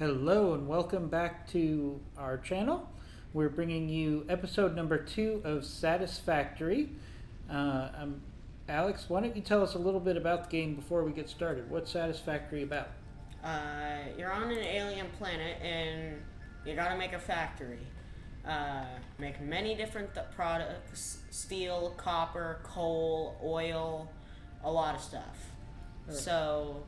Hello and welcome back to our channel. We're bringing you episode number 2 of Satisfactory. Alex, why don't you tell us a little bit about the game before we get started? What's Satisfactory about? You're on an alien planet and you gotta make a factory. Make many different products: steel, copper, coal, oil, a lot of stuff. Right. So,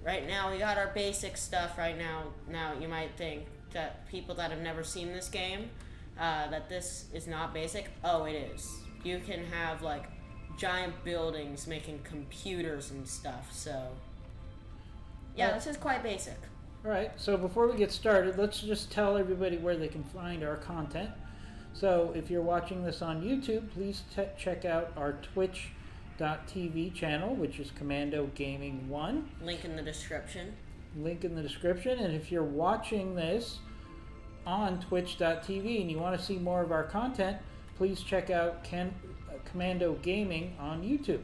right now we got our basic stuff right now. Now, you might think that people that have never seen this game, that this is not basic. Oh, it is. You can have, like, giant buildings making computers and stuff, so... Yeah, this is quite basic. Alright, so before we get started, let's just tell everybody where they can find our content. So if you're watching this on YouTube, please check out our twitch.tv channel, which is Commando Gaming 1. Link in the description. Link in the description. And if you're watching this on twitch.tv and you want to see more of our content, please check out Commando Gaming on YouTube.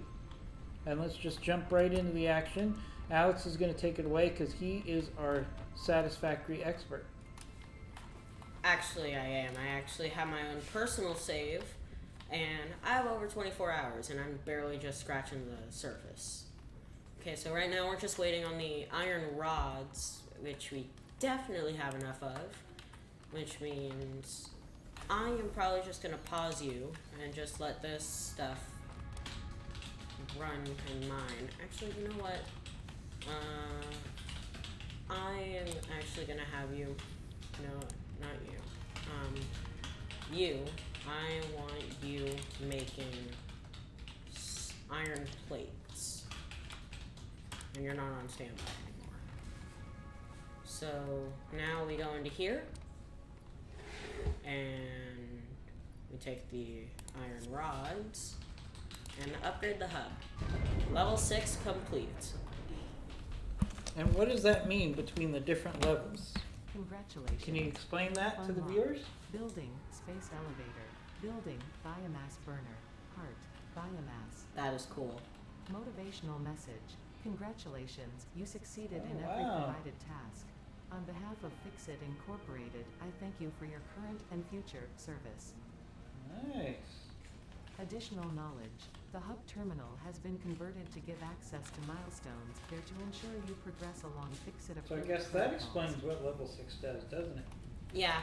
And let's just jump right into the action. Alex is going to take it away because he is our Satisfactory expert. Actually, I am. I actually have my own personal save, and I have over 24 hours, and I'm barely just scratching the surface. Okay, so right now we're just waiting on the iron rods, which we definitely have enough of, which means I am probably just going to pause you and just let this stuff run and mine. Actually, you know what? I am actually gonna have you, no, not you, you, I want you making iron plates, and you're not on standby anymore. So now we go into here, and we take the iron rods, and upgrade the hub. Level 6 complete. And what does that mean between the different levels? Congratulations. Can you explain that to the viewers? Building, space elevator. Building, biomass burner. Heart, biomass. That is cool. Motivational message. Congratulations, you succeeded in every wow. provided task. On behalf of Fixit Incorporated, I thank you for your current and future service. Nice. Additional knowledge. The hub terminal has been converted to give access to milestones there to ensure you progress along Fixit approved So I guess that protocols. explains what level 6 does, doesn't it? Yeah,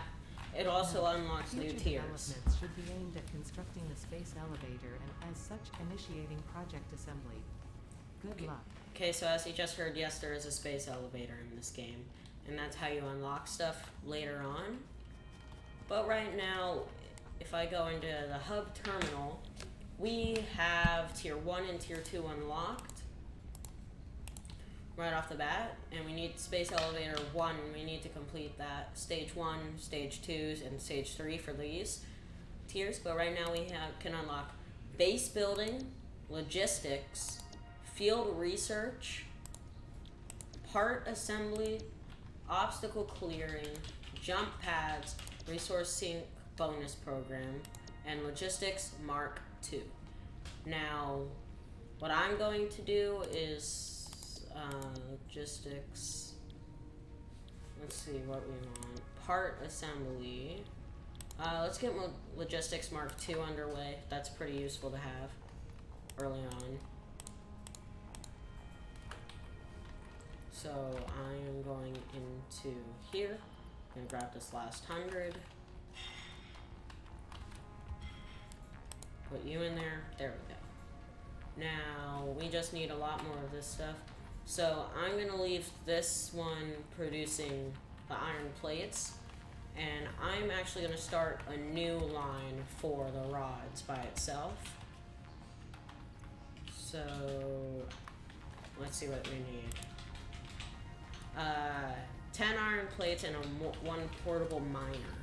it also unlocks new Future tiers. developments should be aimed at constructing the space elevator and, as such, initiating project assembly. Good luck. Okay, so as you just heard, yes, there is a space elevator in this game, and that's how you unlock stuff later on. But right now, if I go into the hub terminal, we have tier 1 and tier 2 unlocked right off the bat, and we need space elevator 1. We need to complete that stage 1, stage 2, and stage 3 for these tiers. But right now we can unlock base building, logistics, field research, part assembly, obstacle clearing, jump pads, resource sync bonus program, and logistics Mark II. Now, what I'm going to do is logistics. Let's see what we want. Part assembly. Let's get logistics Mark II underway. That's pretty useful to have early on. So I am going into here. I'm gonna grab this last 100. Put you in there. There we go. Now, we just need a lot more of this stuff. So, I'm going to leave this one producing the iron plates. And I'm actually going to start a new line for the rods by itself. So, let's see what we need. 10 iron plates and one portable miner.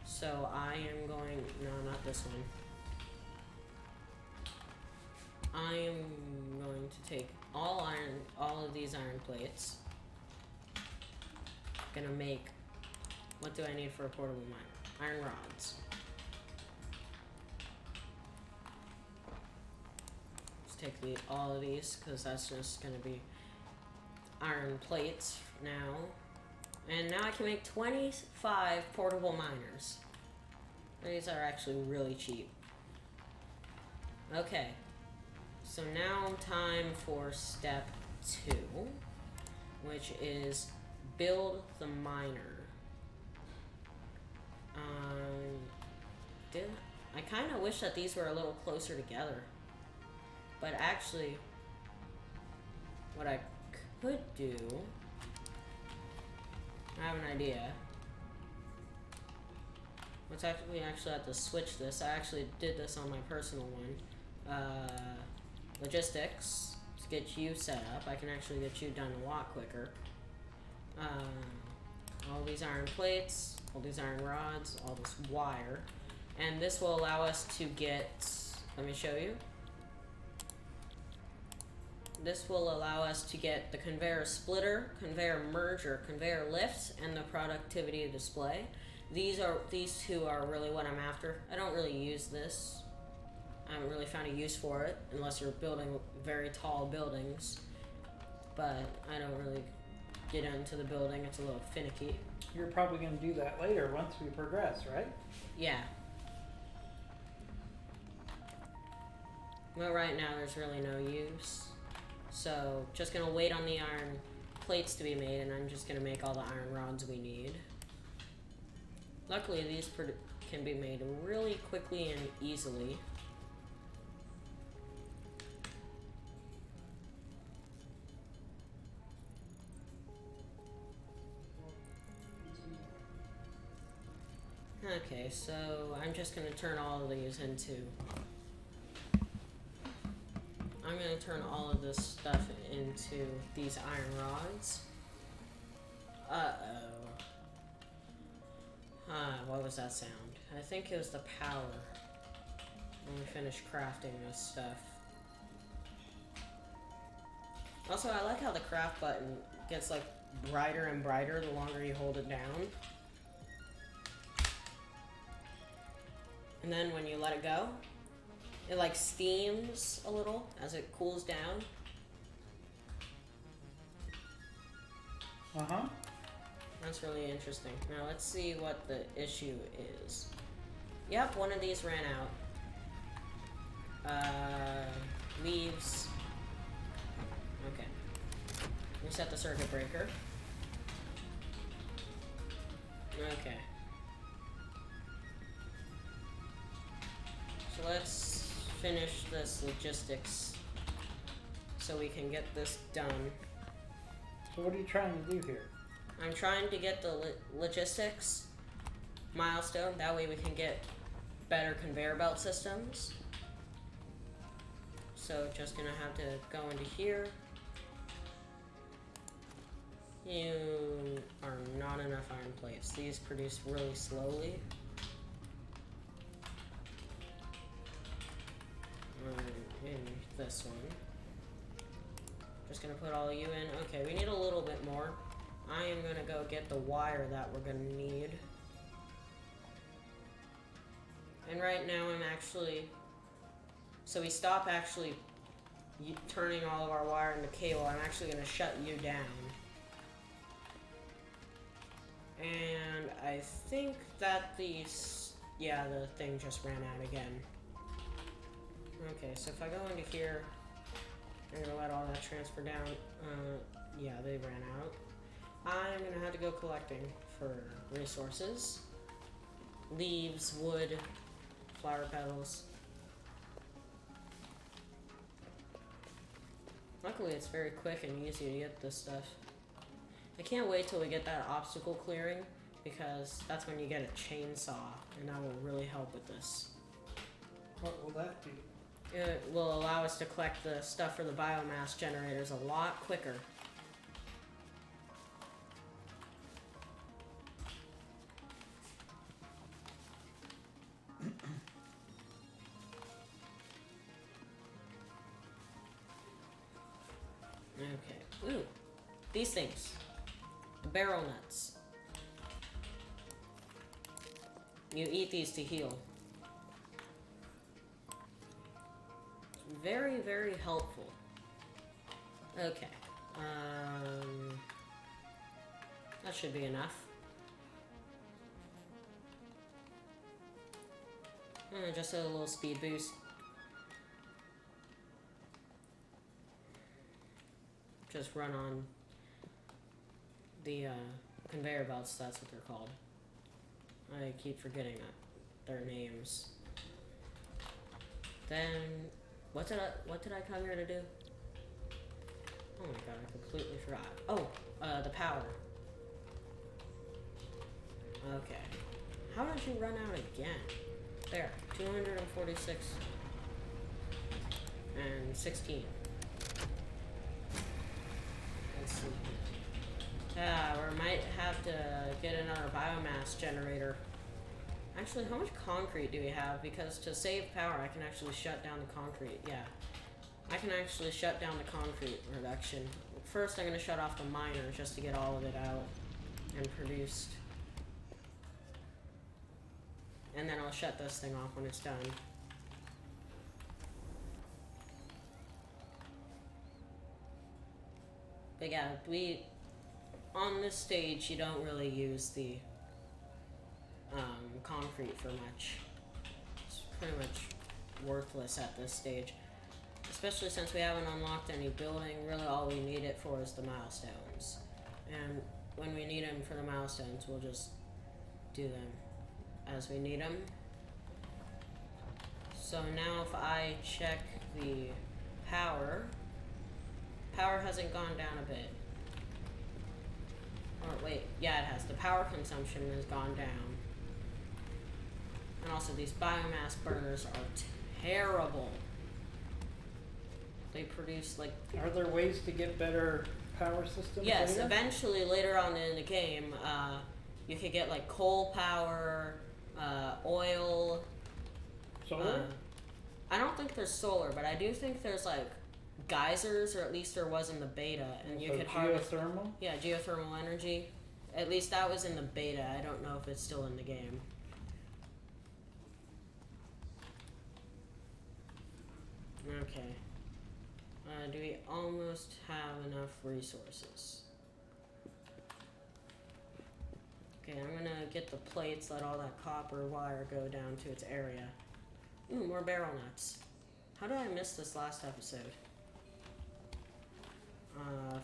So I am going, no, not this one. I am going to take all of these iron plates. Gonna make, what do I need for a portable miner? Iron rods. Let's take all of these, because that's just gonna be iron plates now. And now I can make 25 portable miners. These are actually really cheap. Okay. So now time for step 2, which is build the miner. I kind of wish that these were a little closer together. But actually, what I could do, I have an idea. We actually have to switch this. I actually did this on my personal one. Logistics, to get you set up. I can actually get you done a lot quicker. All these iron plates, all these iron rods, all this wire. And this will allow us to get, let me show you. This will allow us to get the conveyor splitter, conveyor merger, conveyor lifts, and the productivity display. These two are really what I'm after. I don't really use this. I haven't really found a use for it unless you're building very tall buildings. But I don't really get into the building. It's a little finicky. You're probably going to do that later once we progress, right? Yeah. But right now there's really no use. So just gonna wait on the iron plates to be made, and I'm just gonna make all the iron rods we need. Luckily these can be made really quickly and easily. Okay, so I'm just gonna turn all of these into... I'm gonna turn all of this stuff into these iron rods. What was that sound? I think it was the power. When we finish crafting this stuff. Also, I like how the craft button gets like brighter and brighter the longer you hold it down. And then when you let it go, it like steams a little as it cools down. Uh-huh. That's really interesting. Now let's see what the issue is. Yep, one of these ran out. Leaves. Okay. Reset the circuit breaker. Okay. So let's finish this logistics so we can get this done. So what are you trying to do here? I'm trying to get the logistics milestone. That way we can get better conveyor belt systems. So just gonna have to go into here. You are not enough iron plates. These produce really slowly. In this one. Just gonna put all you in. Okay, we need a little bit more. I am gonna go get the wire that we're gonna need. And right now I'm actually... So we stop actually turning all of our wire into cable. I'm actually gonna shut you down. And I think that yeah, the thing just ran out again. Okay, so if I go into here, I'm gonna let all that transfer down. Yeah, they ran out. I'm gonna have to go collecting for resources. Leaves, wood, flower petals. Luckily, it's very quick and easy to get this stuff. I can't wait till we get that obstacle clearing, because that's when you get a chainsaw, and that will really help with this. What will that do? It will allow us to collect the stuff for the biomass generators a lot quicker. Okay. Ooh. These things. The barrel nuts. You eat these to heal. Very, very helpful. Okay. That should be enough. Just a little speed boost. Just run on the conveyor belts, that's what they're called. I keep forgetting their names. Then what did I come here to do? Oh my god, I completely forgot. Oh, the power. Okay. How did you run out again? There, 246 and 16. Let's see. Yeah, we might have to get another biomass generator. Actually, how much concrete do we have? Because to save power, I can actually shut down the concrete. Yeah, I can actually shut down the concrete production. First, I'm going to shut off the miner just to get all of it out and produced. And then I'll shut this thing off when it's done. But yeah, on this stage, you don't really use the concrete for much. It's pretty much worthless at this stage. Especially since we haven't unlocked any building, really all we need it for is the milestones. And when we need them for the milestones, we'll just do them as we need them. So now if I check the power hasn't gone down a bit. Or wait, yeah it has. The power consumption has gone down. And also these biomass burners are terrible. They produce like... Are there ways to get better power systems? Yes, later? eventually later on in the game, you could get like coal power, oil. Solar? I don't think there's solar, but I do think there's like geysers, or at least there was in the beta, and you So could harvest. geothermal? Yeah, geothermal energy. At least that was in the beta. I don't know if it's still in the game. Okay. Do we almost have enough resources? Okay, I'm gonna get the plates, let all that copper wire go down to its area. Ooh, more barrel nuts. How did I miss this last episode?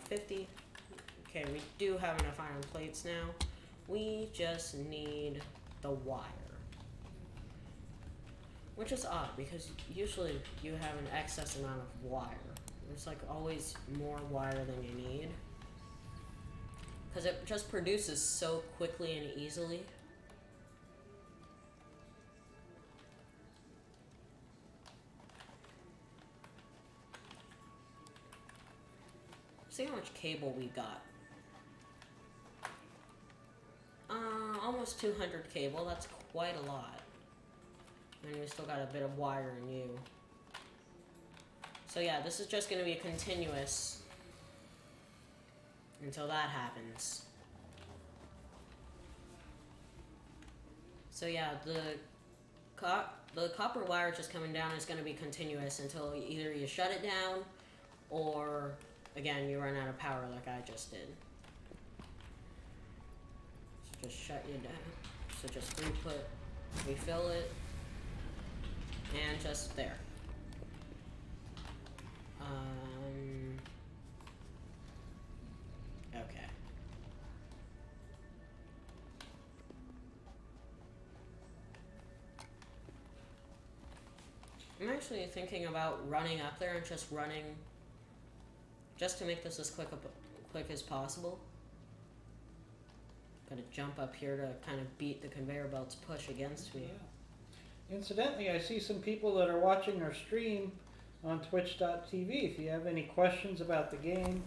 50. Okay, we do have enough iron plates now. We just need the wire. Which is odd, because usually you have an excess amount of wire. There's like always more wire than you need. Because it just produces so quickly and easily. See how much cable we got. Almost 200 cable, that's quite a lot. And we still got a bit of wire in you. So yeah, this is just going to be continuous until that happens. So yeah, the copper wire just coming down is going to be continuous until either you shut it down or, again, you run out of power like I just did. So just shut you down. So just refill it, and just there. Okay. I'm actually thinking about running up there and just to make this as quick as possible. Gotta jump up here to kind of beat the conveyor belt's push against me. Yeah. Incidentally, I see some people that are watching our stream on twitch.tv. If you have any questions about the game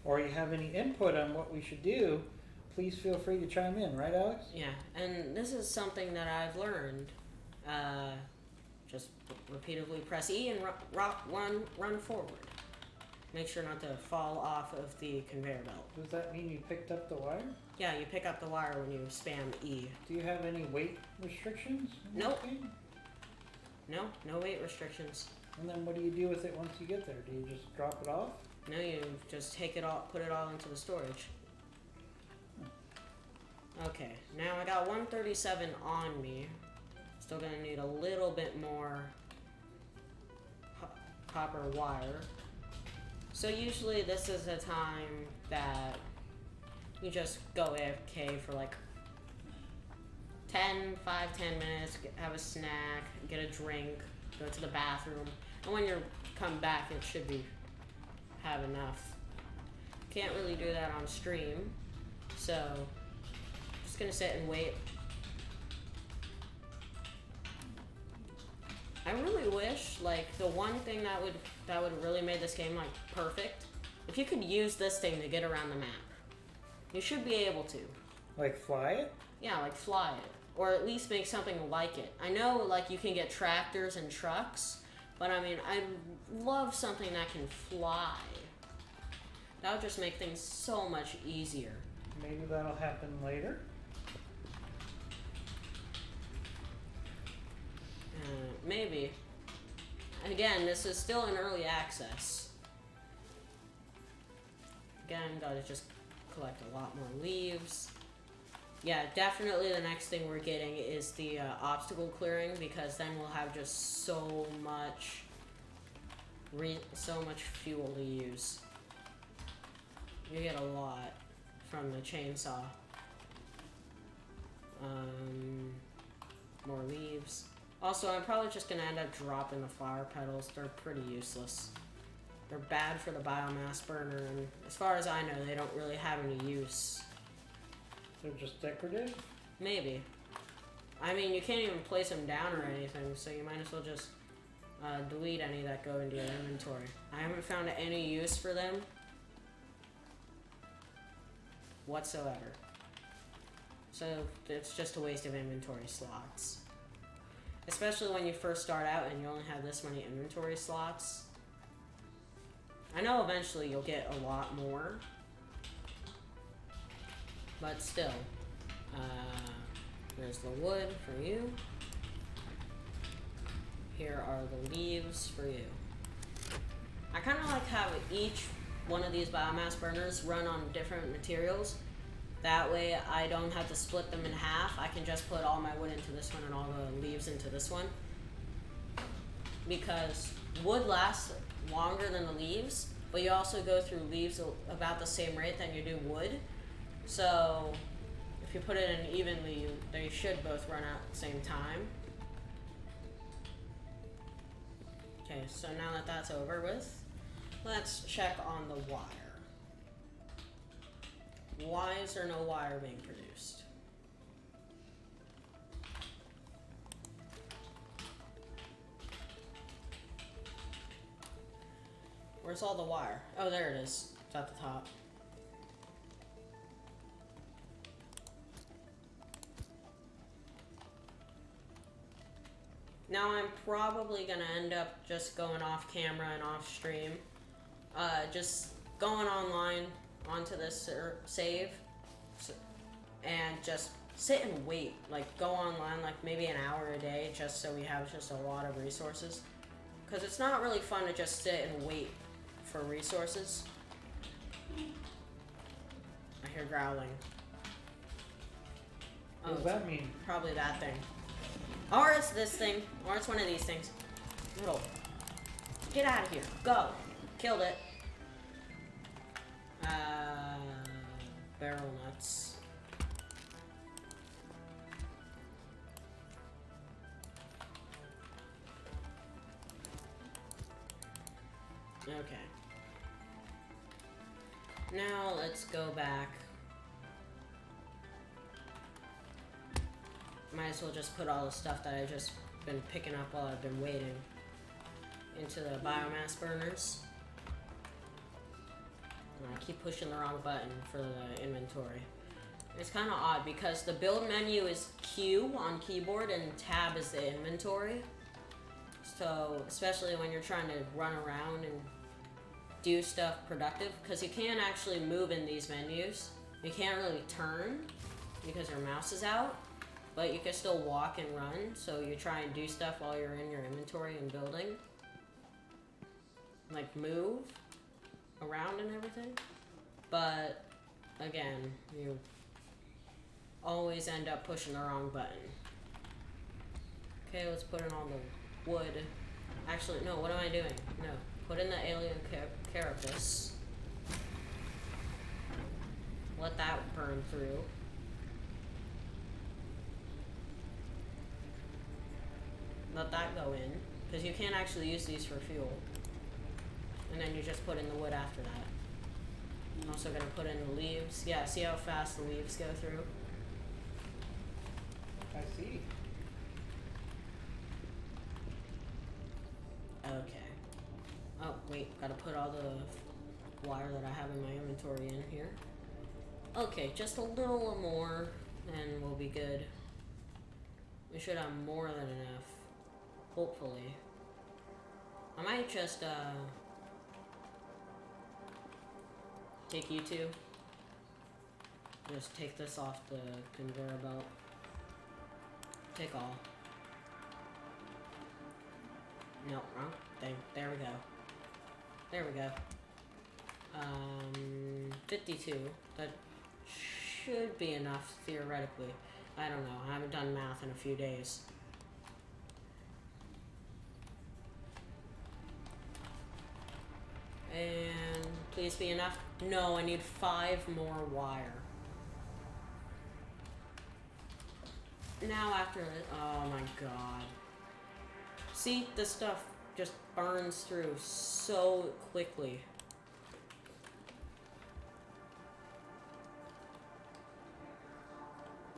or you have any input on what we should do, please feel free to chime in, right, Alex? Yeah, and this is something that I've learned. Just repeatedly press E and run forward. Make sure not to fall off of the conveyor belt. Does that mean you picked up the wire? Yeah, you pick up the wire when you spam E. Do you have any weight restrictions in this Nope. game? No weight restrictions. And then what do you do with it once you get there? Do you just drop it off? No, you just take it all, put it all into the storage. Okay, now I got 137 on me. Still gonna need a little bit more copper wire. So usually this is a time that you just go AFK for like 10 minutes, have a snack, get a drink, go to the bathroom, and when you come back it should be have enough. Can't really do that on stream, so just gonna sit and wait. I really wish, like, the one thing that would really make this game like perfect, if you could use this thing to get around the map. You should be able to. Like fly it? Yeah, like fly it. Or at least make something like it. I know, like, you can get tractors and trucks, but I mean, I love something that can fly. That would just make things so much easier. Maybe that'll happen later. Maybe. Again, this is still in early access. Again, gotta just collect a lot more leaves. Yeah, definitely the next thing we're getting is the obstacle clearing, because then we'll have just so much fuel to use. You get a lot from the chainsaw. More leaves. Also, I'm probably just gonna end up dropping the flower petals. They're pretty useless. They're bad for the biomass burner, and as far as I know, they don't really have any use. They're just decorative? Maybe. I mean, you can't even place them down or anything, so you might as well just delete any that go into your inventory. I haven't found any use for them whatsoever. So it's just a waste of inventory slots. Especially when you first start out and you only have this many inventory slots. I know eventually you'll get a lot more, but still. There's the wood for you. Here are the leaves for you. I kind of like how each one of these biomass burners run on different materials. That way I don't have to split them in half. I can just put all my wood into this one and all the leaves into this one. Because wood lasts longer than the leaves, but you also go through leaves about the same rate than you do wood. So if you put it in evenly, they should both run out at the same time. Okay, so now that that's over with, let's check on the wire. Why is there no wire being produced? Where's all the wire? Oh, there it is. It's at the top. Now I'm probably gonna end up just going off camera and off stream. Just going online onto this save and just sit and wait. Like, go online like maybe an hour a day just so we have just a lot of resources. Because it's not really fun to just sit and wait for resources. I hear growling. What does that mean? Probably that thing. Or it's this thing. Or it's one of these things. Little. Get out of here. Go. Killed it. Barrel nuts. Okay. Now let's go back. Might as well just put all the stuff that I've just been picking up while I've been waiting into the biomass burners. And I keep pushing the wrong button for the inventory. It's kind of odd because the build menu is Q on keyboard and tab is the inventory. So, especially when you're trying to run around and do stuff productive, because you can't actually move in these menus. You can't really turn because your mouse is out, but you can still walk and run, so you try and do stuff while you're in your inventory and building. Like move, around and everything. But again, you always end up pushing the wrong button. Okay, let's put in all the wood. Actually, no, what am I doing? No, put in the alien carapace. Let that burn through. Let that go in, because you can't actually use these for fuel. And then you just put in the wood after that. I'm also gonna put in the leaves. Yeah, see how fast the leaves go through? I see. Okay. Oh, wait, gotta put all the wire that I have in my inventory in here. Okay, just a little more, and we'll be good. We should have more than enough. Hopefully. I might just, take you two. Just take this off the conveyor belt. Take all. No, wrong thing. There we go. There we go. 52. That should be enough, theoretically. I don't know. I haven't done math in a few days. And please be enough. No, I need 5 more wire. Now after it, oh my god. See, this stuff just burns through so quickly.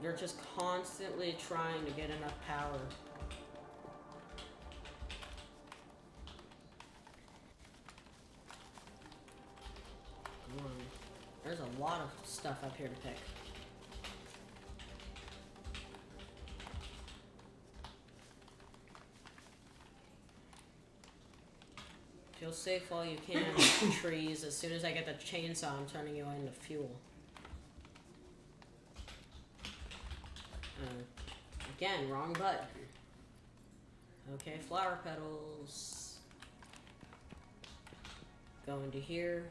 You're just constantly trying to get enough power. Come on. There's a lot of stuff up here to pick. Feel safe while you can, trees. As soon as I get the chainsaw, I'm turning you into fuel. Again, wrong button. Okay, flower petals. Go into here.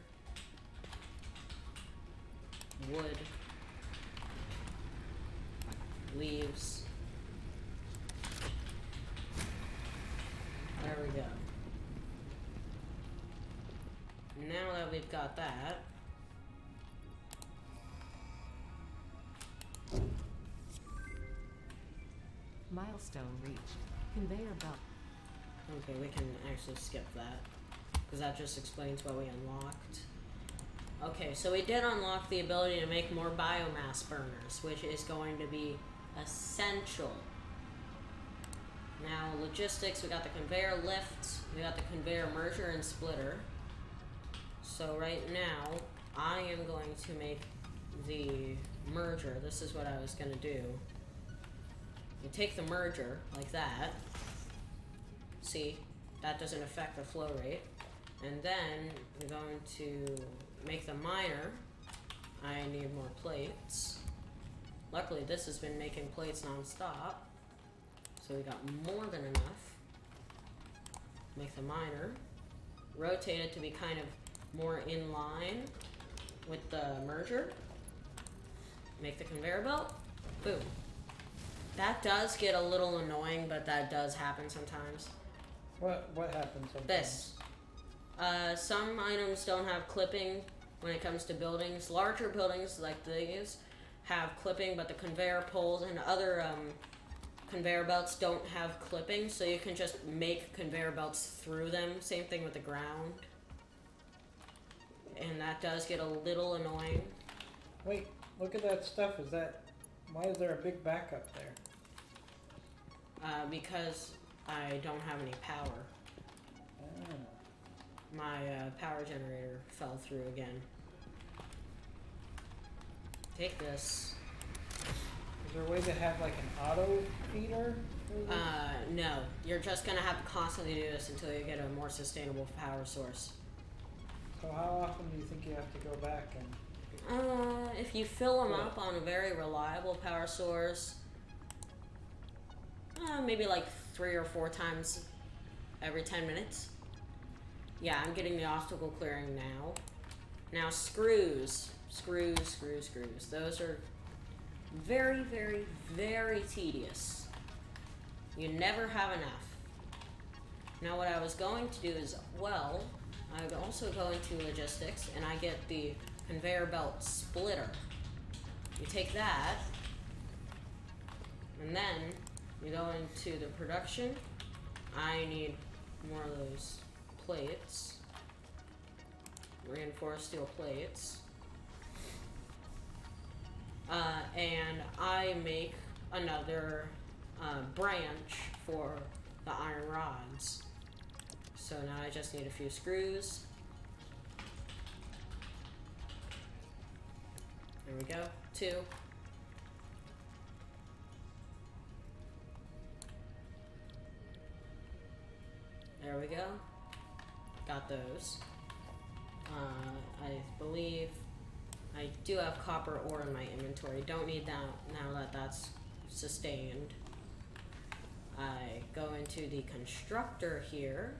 Wood. Leaves. There we go. Now that we've got that, Milestone reached. Conveyor belt. okay, we can actually skip that, because that just explains what we unlocked. Okay, so we did unlock the ability to make more biomass burners, which is going to be essential. Now, logistics, we got the conveyor lift, we got the conveyor merger and splitter. So right now, I am going to make the merger. This is what I was going to do. You take the merger, like that. See, that doesn't affect the flow rate. And then, we're going to make the miner. I need more plates. Luckily, this has been making plates non-stop. So we got more than enough. Make the miner. Rotate it to be kind of more in line with the merger. Make the conveyor belt. Boom. That does get a little annoying, but that does happen sometimes. What happens sometimes? This. Some items don't have clipping when it comes to buildings. Larger buildings like these have clipping, but the conveyor poles and other conveyor belts don't have clipping, so you can just make conveyor belts through them. Same thing with the ground. And that does get a little annoying. Wait, look at that stuff. Why is there a big backup there? Because I don't have any power. Oh. My power generator fell through again. Take this. Is there a way to have like an auto feeder? No. You're just gonna have to constantly do this until you get a more sustainable power source. So how often do you think you have to go back and... If you fill them up on a very reliable power source, maybe like 3 or 4 times every 10 minutes. Yeah, I'm getting the obstacle clearing now. Now screws. Screws. Those are very, very, very tedious. You never have enough. Now what I was going to do is, well, I would also go into logistics and I get the conveyor belt splitter. You take that, and then you go into the production. I need more of those plates. Reinforced steel plates. And I make another branch for the iron rods. So now I just need a few screws. There we go. 2. There we go. Got those. I believe I do have copper ore in my inventory. Don't need that now that that's sustained. I go into the constructor here.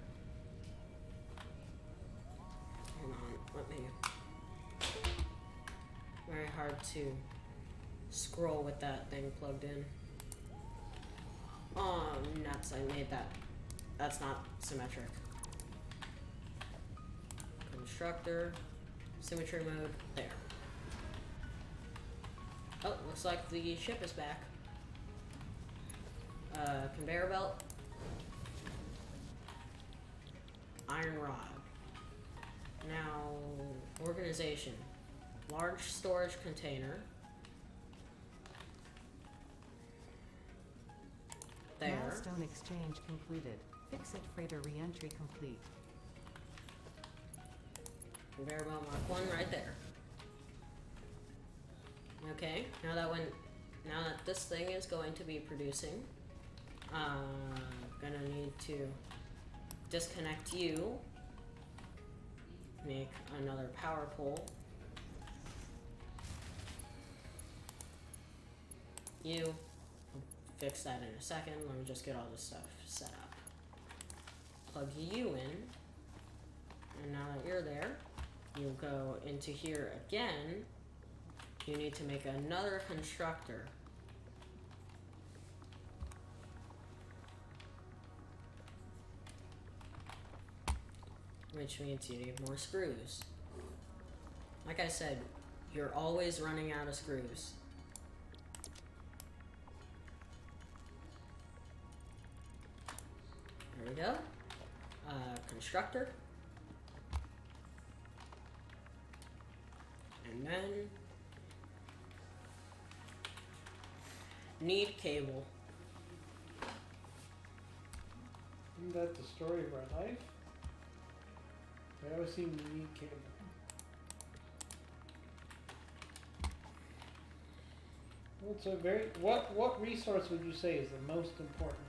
Hold on, let me. Very hard to scroll with that thing plugged in. Oh, nuts, I made that. That's not symmetric. Constructor, symmetry mode, there. Oh, looks like the ship is back. Conveyor belt. Iron rod. Now, organization. Large storage container. There. Milestone exchange completed. Fix-it freighter re-entry complete. Conveyor belt mark 1 right there. Okay, now that this thing is going to be producing, gonna need to disconnect you, make another power pole. You, I'll fix that in a second. Let me just get all this stuff set up. Plug you in, and now that you're there, you'll go into here again. You need to make another constructor. Which means you need more screws. Like I said, you're always running out of screws. There we go. Constructor. And then need cable. Isn't that the story of our life? I always seem to need cable. Well, it's a very what resource would you say is the most important?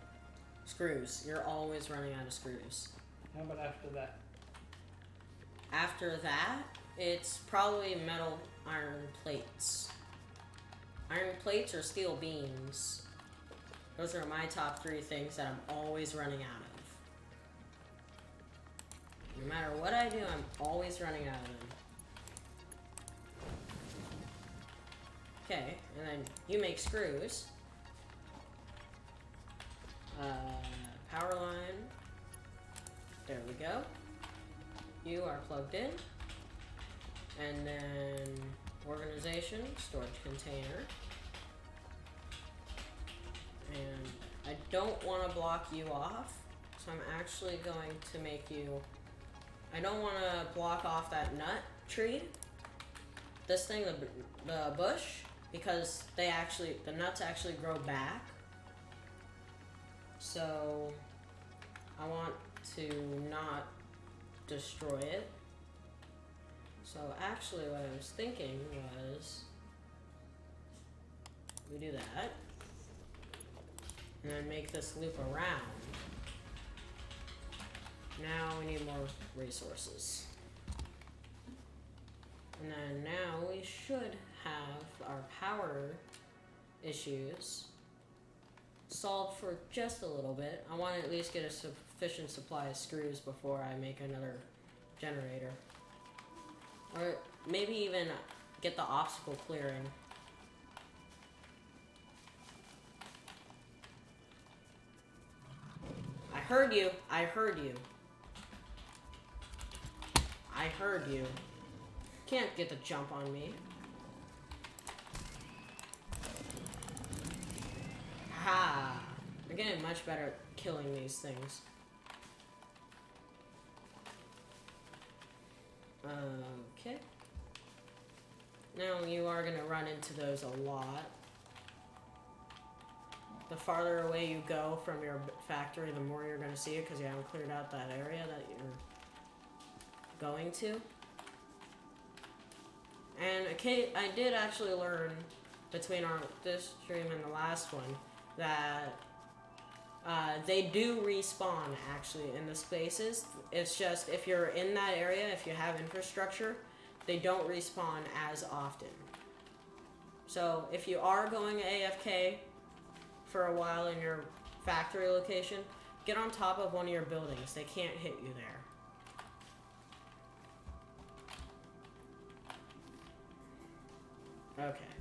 Screws. You're always running out of screws. How about after that? After that, it's probably metal iron plates. Iron plates or steel beams. Those are my top 3 things that I'm always running out of. No matter what I do, I'm always running out of them. Okay, and then you make screws. Power line. There we go. You are plugged in. And then organization, storage container. And I don't want to block you off, so I'm actually going to make you, I don't want to block off that nut tree, this thing, the bush, because the nuts actually grow back. So I want to not destroy it. So actually what I was thinking was, we do that, and then make this loop around. Now we need more resources. And then now we should have our power issues solved for just a little bit. I want to at least get a sufficient supply of screws before I make another generator. Or maybe even get the obstacle clearing. I heard you. I heard you. I heard you. Can't get the jump on me. Ha! I'm getting much better at killing these things. Okay. Now you are gonna run into those a lot. The farther away you go from your factory, the more you're gonna see it because you haven't cleared out that area that you're going to. And I did actually learn between this stream and the last one that they do respawn actually in the spaces. It's just if you're in that area, if you have infrastructure, they don't respawn as often. So if you are going AFK for a while in your factory location, get on top of one of your buildings. They can't hit you there. Okay,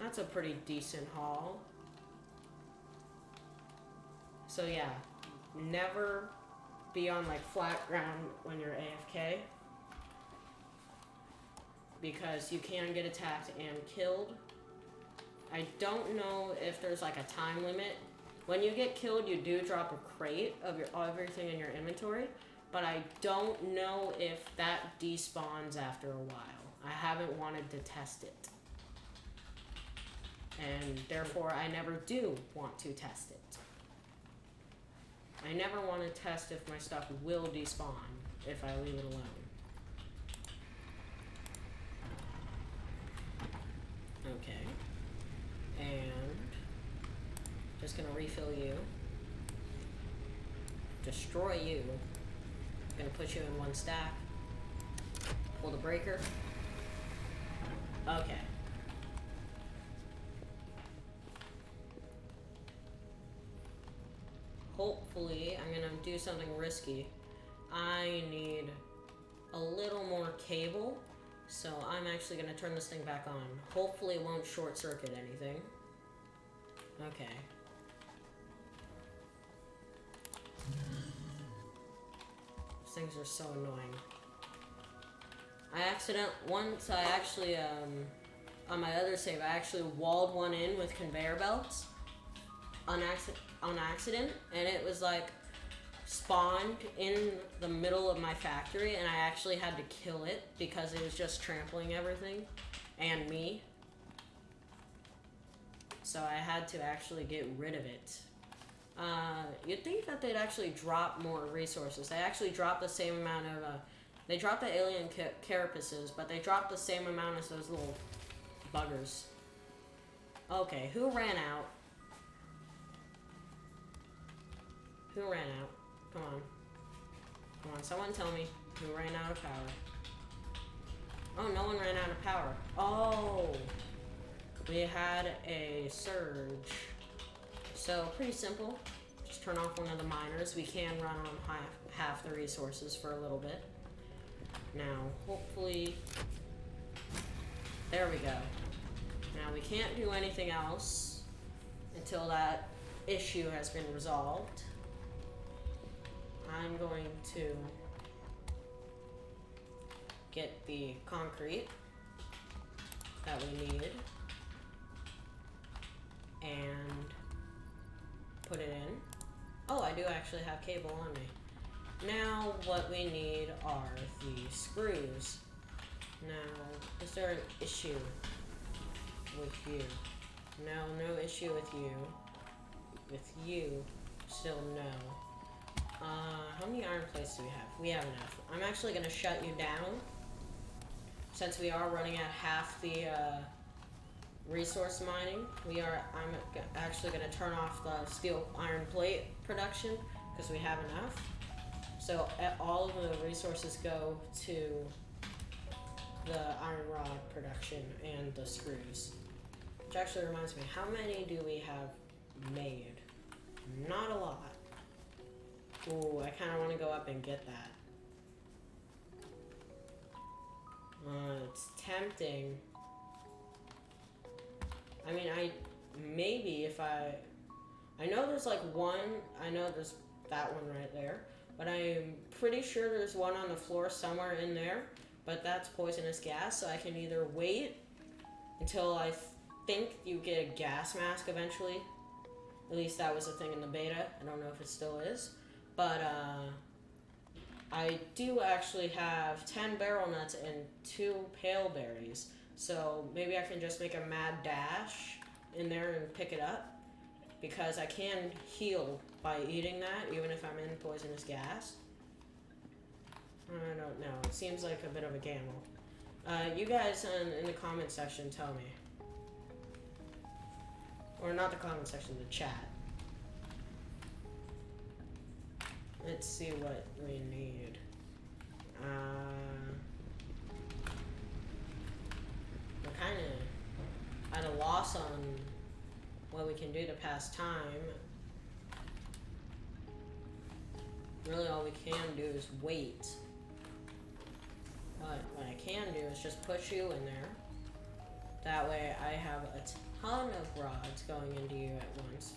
that's a pretty decent haul. So yeah, never be on like flat ground when you're AFK because you can get attacked and killed. I don't know if there's like a time limit. When you get killed, you do drop a crate of everything in your inventory, but I don't know if that despawns after a while. I haven't wanted to test it. And therefore, I never do want to test it. I never want to test if my stuff will despawn if I leave it alone. Okay. And just gonna refill you. Destroy you. Gonna put you in one stack. Pull the breaker. Okay. Hopefully, I'm gonna do something risky. I need a little more cable, so I'm actually gonna turn this thing back on. Hopefully it won't short circuit anything. Okay. These things are so annoying. Once I actually, on my other save, I actually walled one in with conveyor belts on accident, and it was like spawned in the middle of my factory, and I actually had to kill it because it was just trampling everything and me. So I had to actually get rid of it. You'd think that they'd actually drop more resources. They actually dropped the same amount of they dropped the alien carapaces, but they dropped the same amount as those little buggers. Okay, who ran out? Who ran out? Come on. Come on, someone tell me who ran out of power. Oh, no one ran out of power. Oh! We had a surge. So, pretty simple. Just turn off one of the miners. We can run on half the resources for a little bit. Now, hopefully... There we go. Now, we can't do anything else until that issue has been resolved. I'm going to get the concrete that we need and put it in. Oh, I do actually have cable on me. Now what we need are the screws. Now, is there an issue with you? No, no issue with you. With you, still no. How many iron plates do we have? We have enough. I'm actually going to shut you down since we are running at half the resource mining. I'm actually going to turn off the steel iron plate production because we have enough. So all of the resources go to the iron rod production and the screws. Which actually reminds me, how many do we have made? Not a lot. Ooh, I kind of want to go up and get that. It's tempting. I mean, maybe if I know there's like one. I know there's that one right there, but I'm pretty sure there's one on the floor somewhere in there. But that's poisonous gas, so I can either wait until I think you get a gas mask eventually. At least that was a thing in the beta. I don't know if it still is, but I do actually have 10 barrel nuts and 2 pale berries. So maybe I can just make a mad dash in there and pick it up, because I can heal by eating that even if I'm in poisonous gas. I don't know. It seems like a bit of a gamble. You guys in the comment section tell me. Or not the comment section, the chat. Let's see what we need. We're kind of at a loss on what we can do to pass time. Really all we can do is wait. But what I can do is just push you in there. That way I have a ton of rods going into you at once.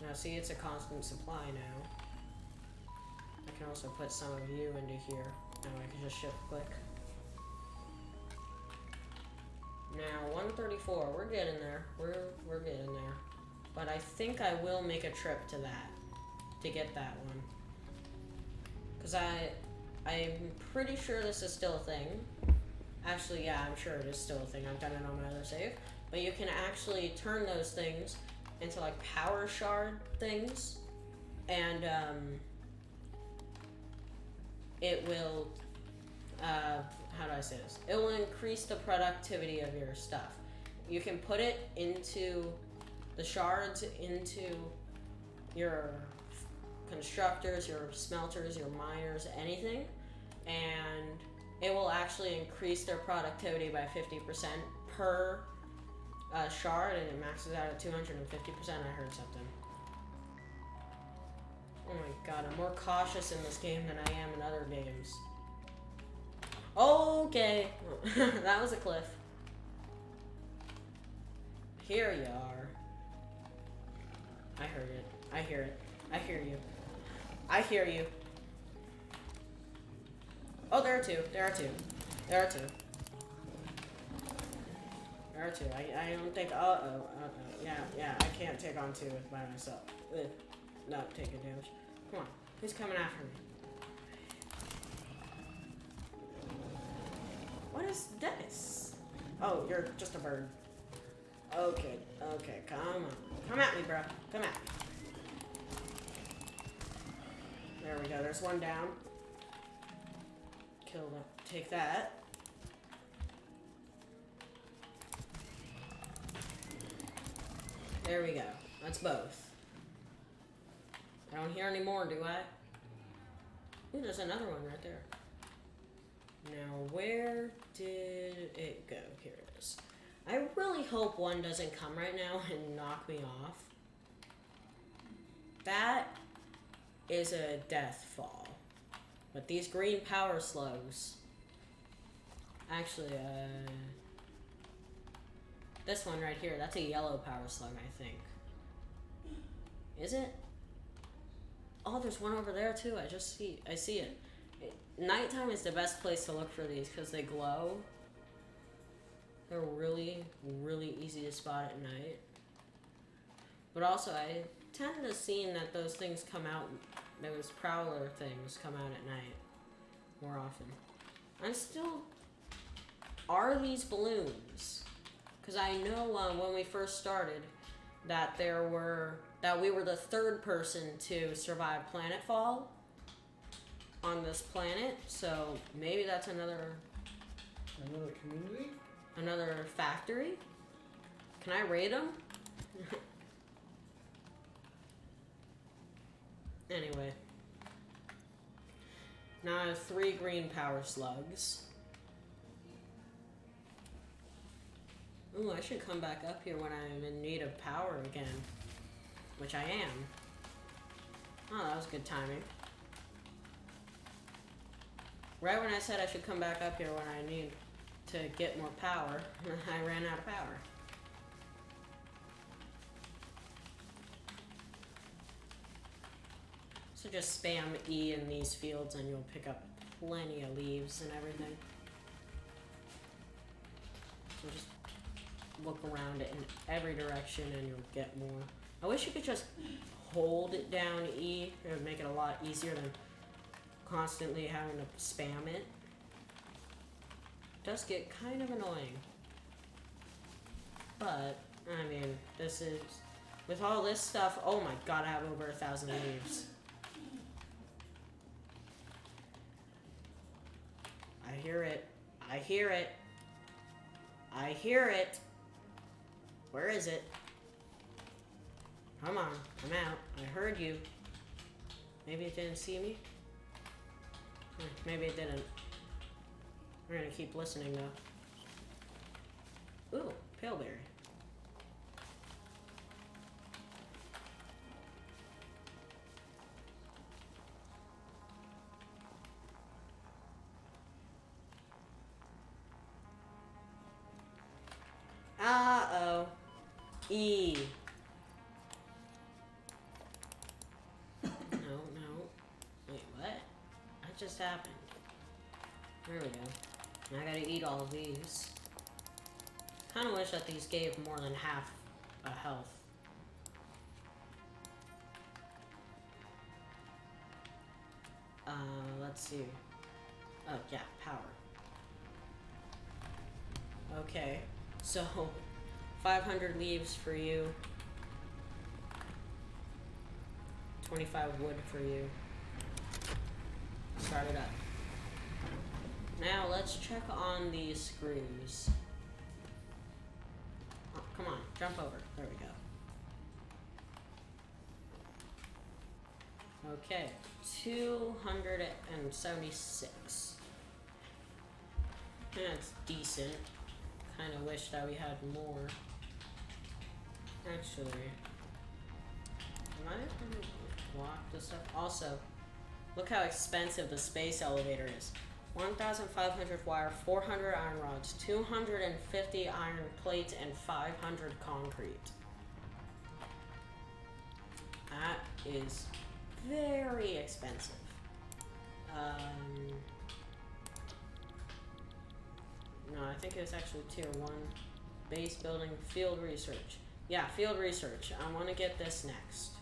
Now see, it's a constant supply now. I can also put some of you into here. Now I can just shift click. Now 134, we're getting there. We're getting there. But I think I will make a trip to that to get that one. Cause I'm pretty sure this is still a thing. Actually, yeah, I'm sure it is still a thing. I've done it on my other save. But you can actually turn those things into like power shard things, and it will, how do I say this? It will increase the productivity of your stuff. You can put it into the shards, into your constructors, your smelters, your miners, anything, and it will actually increase their productivity by 50% per shard, and it maxes out at 250%. I heard something. Oh my god, I'm more cautious in this game than I am in other games. Okay, that was a cliff. Here you are. I heard it. I hear it. I hear you. I hear you. Oh, there are two. There are two. There are two. There are two. I don't think. Yeah. I can't take on two by myself. Not taking damage. Come on. Who's coming after me? What is this? Oh, you're just a bird. Okay. Come on. Come at me, bro. Come at me. There we go. There's one down. Kill them. Take that. There we go. That's both. I don't hear any more, do I? Ooh, there's another one right there. Now, where did it go? Here it is. I really hope one doesn't come right now and knock me off. That is a death fall. But these green power slugs... Actually, this one right here, that's a yellow power slug, I think. Is it? Oh, there's one over there too. I see it. Nighttime is the best place to look for these because they glow. They're really, really easy to spot at night. But also, I tend to see that those things come out, those prowler things come out at night more often. I'm still... Are these balloons? Because I know when we first started that we were the third person to survive planetfall on this planet, so maybe that's another community? Another factory? Can I raid them? Anyway. Now I have 3 green power slugs. Ooh, I should come back up here when I'm in need of power again. Which I am. Oh, that was good timing. Right when I said I should come back up here when I need to get more power, and I ran out of power. So just spam E in these fields and you'll pick up plenty of leaves and everything. So just look around it in every direction and you'll get more. I wish you could just hold it down E. It would make it a lot easier than constantly having to spam it. It does get kind of annoying. But, I mean, this is... With all this stuff, oh my god, I have over 1,000 leaves. I hear it. I hear it. I hear it. Where is it? Come on, I'm out. I heard you. Maybe it didn't see me? Maybe it didn't. We're gonna keep listening though. Ooh, paleberry. Uh-oh. E. No. Wait, what? That just happened. There we go. Now I gotta eat all of these. Kinda wish that these gave more than half a health. Let's see. Oh, yeah, power. Okay, so 500 leaves for you. 25 wood for you. Start it up. Now let's check on these screws. Oh, come on, jump over. There we go. Okay, 276. That's decent. Kind of wish that we had more. Actually, am I gonna block this up? Also, look how expensive the space elevator is. 1,500 wire, 400 iron rods, 250 iron plates, and 500 concrete. That is very expensive. No, I think it was actually tier 1. Base building, field research. Yeah, field research. I want to get this next.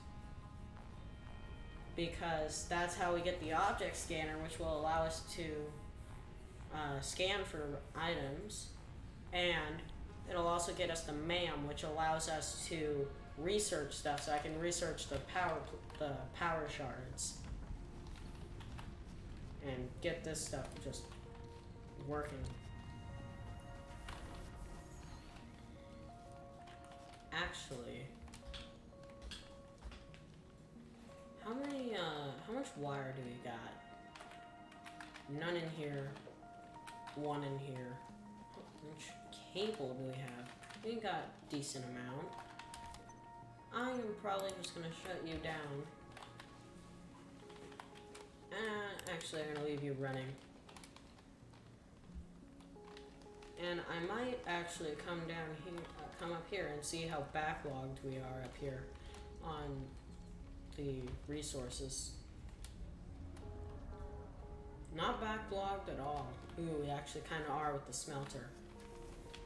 Because that's how we get the object scanner, which will allow us to scan for items. And it'll also get us the MAM, which allows us to research stuff. So I can research the power shards. And get this stuff just working. Actually, how much wire do we got? None in here, one in here. How much cable do we have? We got a decent amount. I am probably just gonna shut you down. Actually, I'm gonna leave you running. And I might actually come down here, come up here and see how backlogged we are up here on the resources. Not backlogged at all. Ooh, we actually kind of are with the smelter.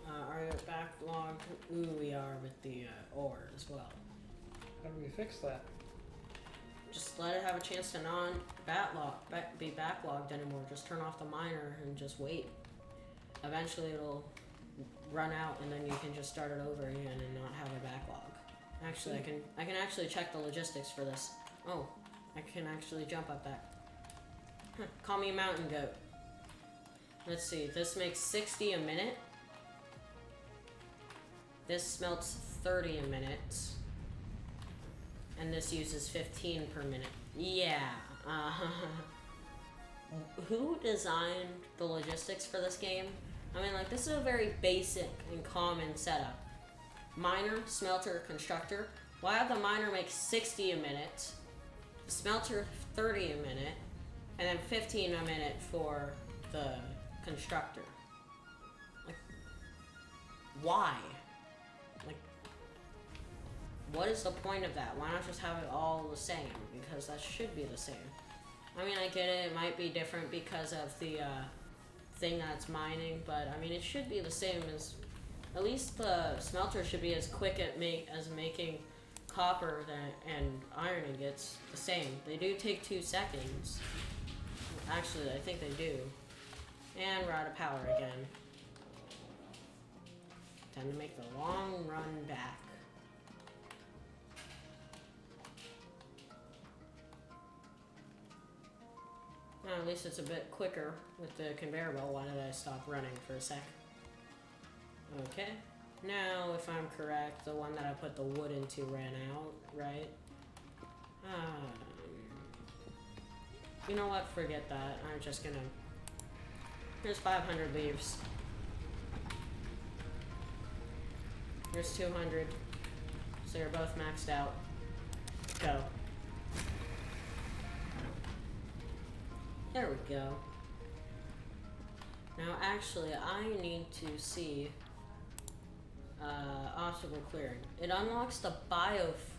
Are we backlogged? Ooh, we are with the ore as well. How do we fix that? Just let it have a chance to not be backlogged anymore. Just turn off the miner and just wait. Eventually it'll run out and then you can just start it over again and not have a backlog. Actually, I can actually check the logistics for this. Oh, I can actually jump up that. Huh, call me a mountain goat. Let's see, this makes 60 a minute. This smelts 30 a minute. And this uses 15 per minute. Yeah. Who designed the logistics for this game? I mean, like, this is a very basic and common setup. Miner, smelter, constructor. Why have the miner make 60 a minute, the smelter 30 a minute, and then 15 a minute for the constructor? Why? Like, what is the point of that? Why not just have it all the same? Because that should be the same. I mean, I get it. It might be different because of the thing that's mining, but I mean, it should be the same as. At least the smelter should be as quick at making copper and iron ingots the same. They do take 2 seconds. Actually, I think they do. And we're out of power again. Time to make the long run back. Now, at least it's a bit quicker with the conveyor belt. Why did I stop running for a sec? Okay. Now, if I'm correct, the one that I put the wood into ran out, right? You know what? Forget that. I'm just gonna... Here's 500 leaves. Here's 200. So you're both maxed out. Go. There we go. Now, actually, I need to see obstacle clearing. It unlocks the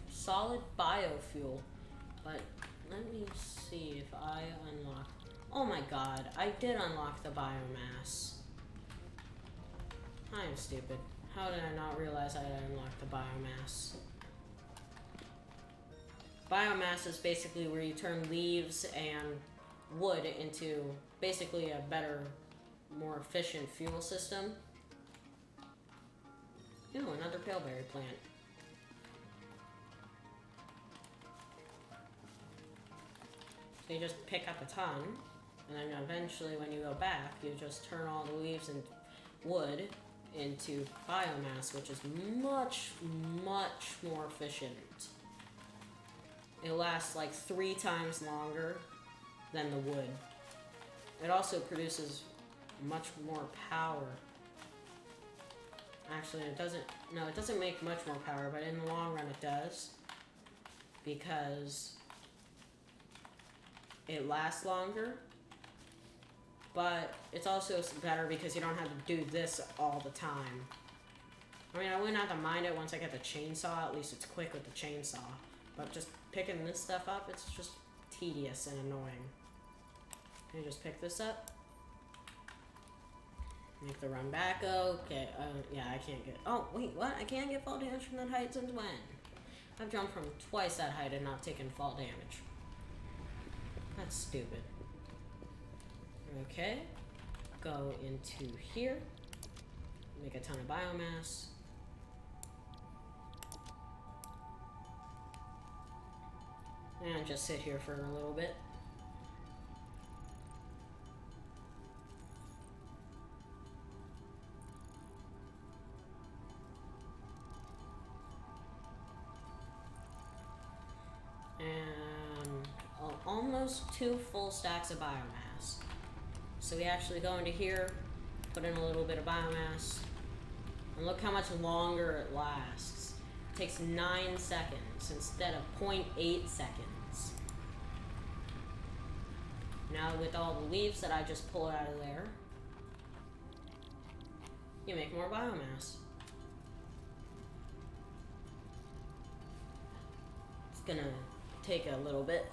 solid biofuel, but let me see if I unlock. Oh my god, I did unlock the biomass. I am stupid. How did I not realize I had unlocked the biomass? Biomass is basically where you turn leaves and wood into basically a better, more efficient fuel system. Ew, another paleberry plant. So you just pick up a ton, and then eventually when you go back, you just turn all the leaves and wood into biomass, which is much, much more efficient. It lasts like 3 times longer than the wood. It also produces much more power. Actually, it doesn't make much more power, but in the long run it does. Because it lasts longer. But it's also better because you don't have to do this all the time. I mean, I wouldn't have to mind it once I get the chainsaw. At least it's quick with the chainsaw. But just picking this stuff up, it's just tedious and annoying. Can you just pick this up? Make the run back. Okay. Yeah, I can't get. Oh, wait, what? I can't get fall damage from that height since when? I've jumped from twice that height and not taken fall damage. That's stupid. Okay. Go into here. Make a ton of biomass. And just sit here for a little bit. And almost 2 full stacks of biomass. So we actually go into here, put in a little bit of biomass, and look how much longer it lasts. It takes 9 seconds instead of 0.8 seconds. Now with all the leaves that I just pulled out of there, you make more biomass. It's gonna take a little bit.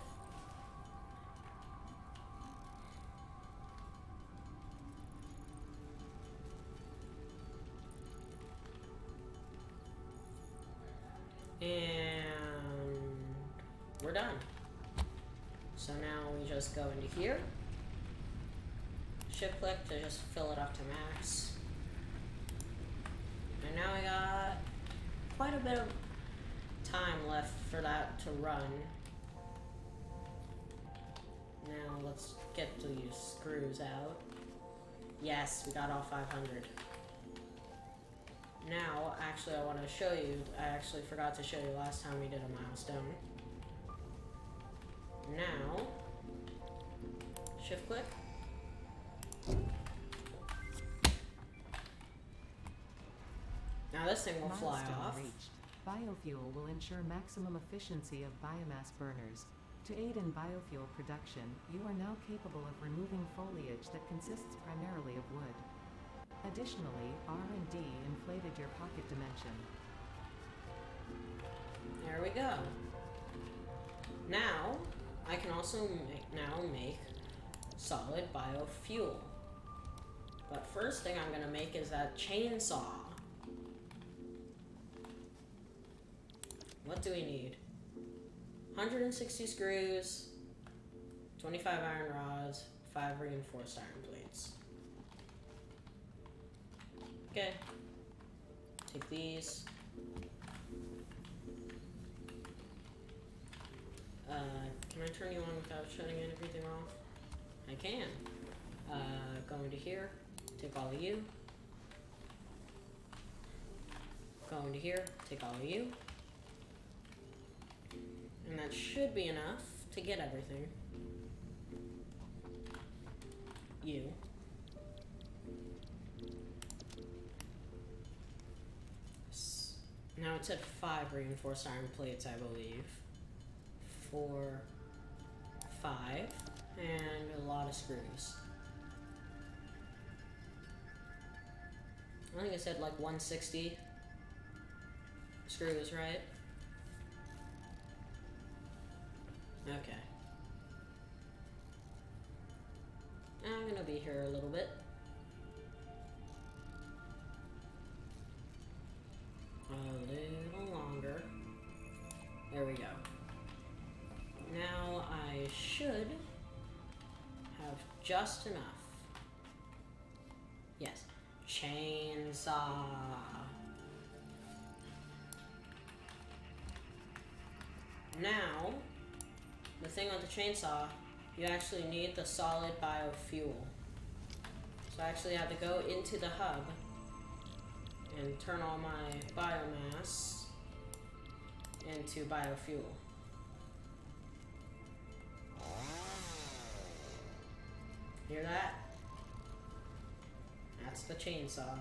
And we're done. So now we just go into here. Shift click to just fill it up to max. And now we got quite a bit of time left for that to run. Now let's get these screws out. Yes, we got all 500. Now, actually, I want to show you. I actually forgot to show you last time we did a milestone. Now, shift click. Now this thing will fly Milestone off. reached. Biofuel will ensure maximum efficiency of biomass burners. To aid in biofuel production, you are now capable of removing foliage that consists primarily of wood. Additionally, R&D inflated your pocket dimension. There we go. Now, I can also make solid biofuel. But first thing I'm gonna make is that chainsaw. What do we need? 160 screws, 25 iron rods, 5 reinforced iron plates. Okay. Take these. Can I turn you on without shutting everything off? I can. Go into here, take all of you. Go into here, take all of you. And that should be enough to get everything. You. Now it's at 5 reinforced iron plates, I believe. 4, 5, and a lot of screws. I think I said like 160 screws, right? Okay. I'm gonna be here a little bit. A little longer. There we go. Now I should have just enough. Yes. Chainsaw. Now, the thing on the chainsaw, you actually need the solid biofuel. So I actually have to go into the hub and turn all my biomass into biofuel. Hear that? That's the chainsaw.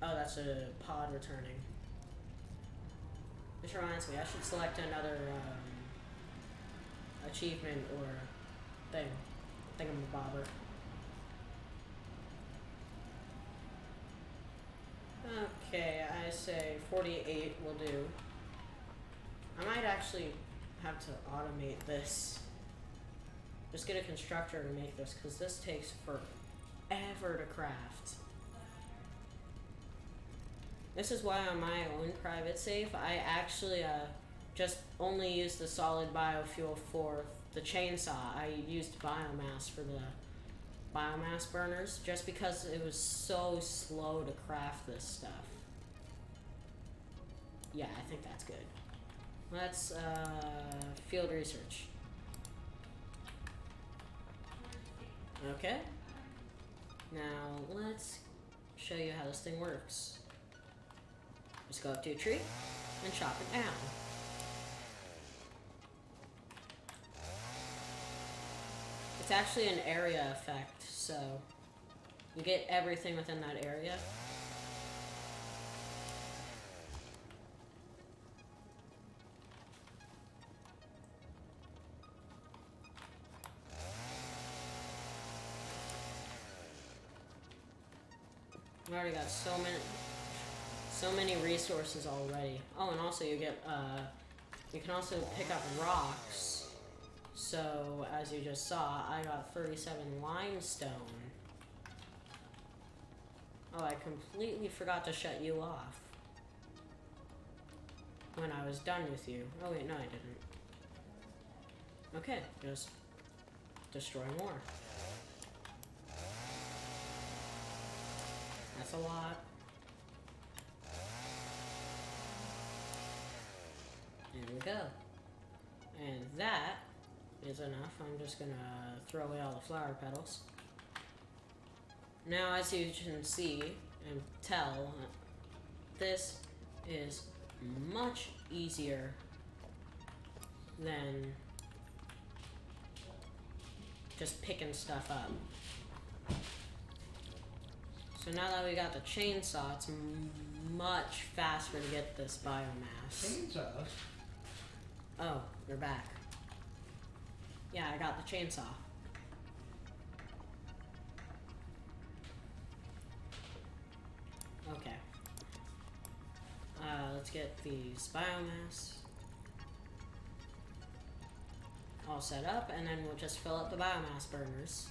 Oh, that's a pod returning. Which reminds me, I should select another achievement or thing. Thingamabobber. Okay, I say 48 will do. I might actually have to automate this. Just get a constructor to make this, because this takes forever to craft. This is why on my own private save, I actually just only used the solid biofuel for the chainsaw. I used biomass for the biomass burners, just because it was so slow to craft this stuff. Yeah, I think that's good. Let's field research. Okay. Now let's show you how this thing works. Just go up to a tree and chop it down. It's actually an area effect, so you get everything within that area. We already got so many resources already. Oh, and also you get you can also pick up rocks. So as you just saw, I got 37 limestone. Oh, I completely forgot to shut you off when I was done with you. Oh wait, no I didn't. Okay, just destroy more. That's a lot. There we go. And that is enough. I'm just gonna throw away all the flower petals. Now, as you can see and tell, this is much easier than just picking stuff up. So now that we got the chainsaw, it's much faster to get this biomass. Chainsaws? Oh, you're back. Yeah, I got the chainsaw. Okay. Let's get these biomass all set up, and then we'll just fill up the biomass burners.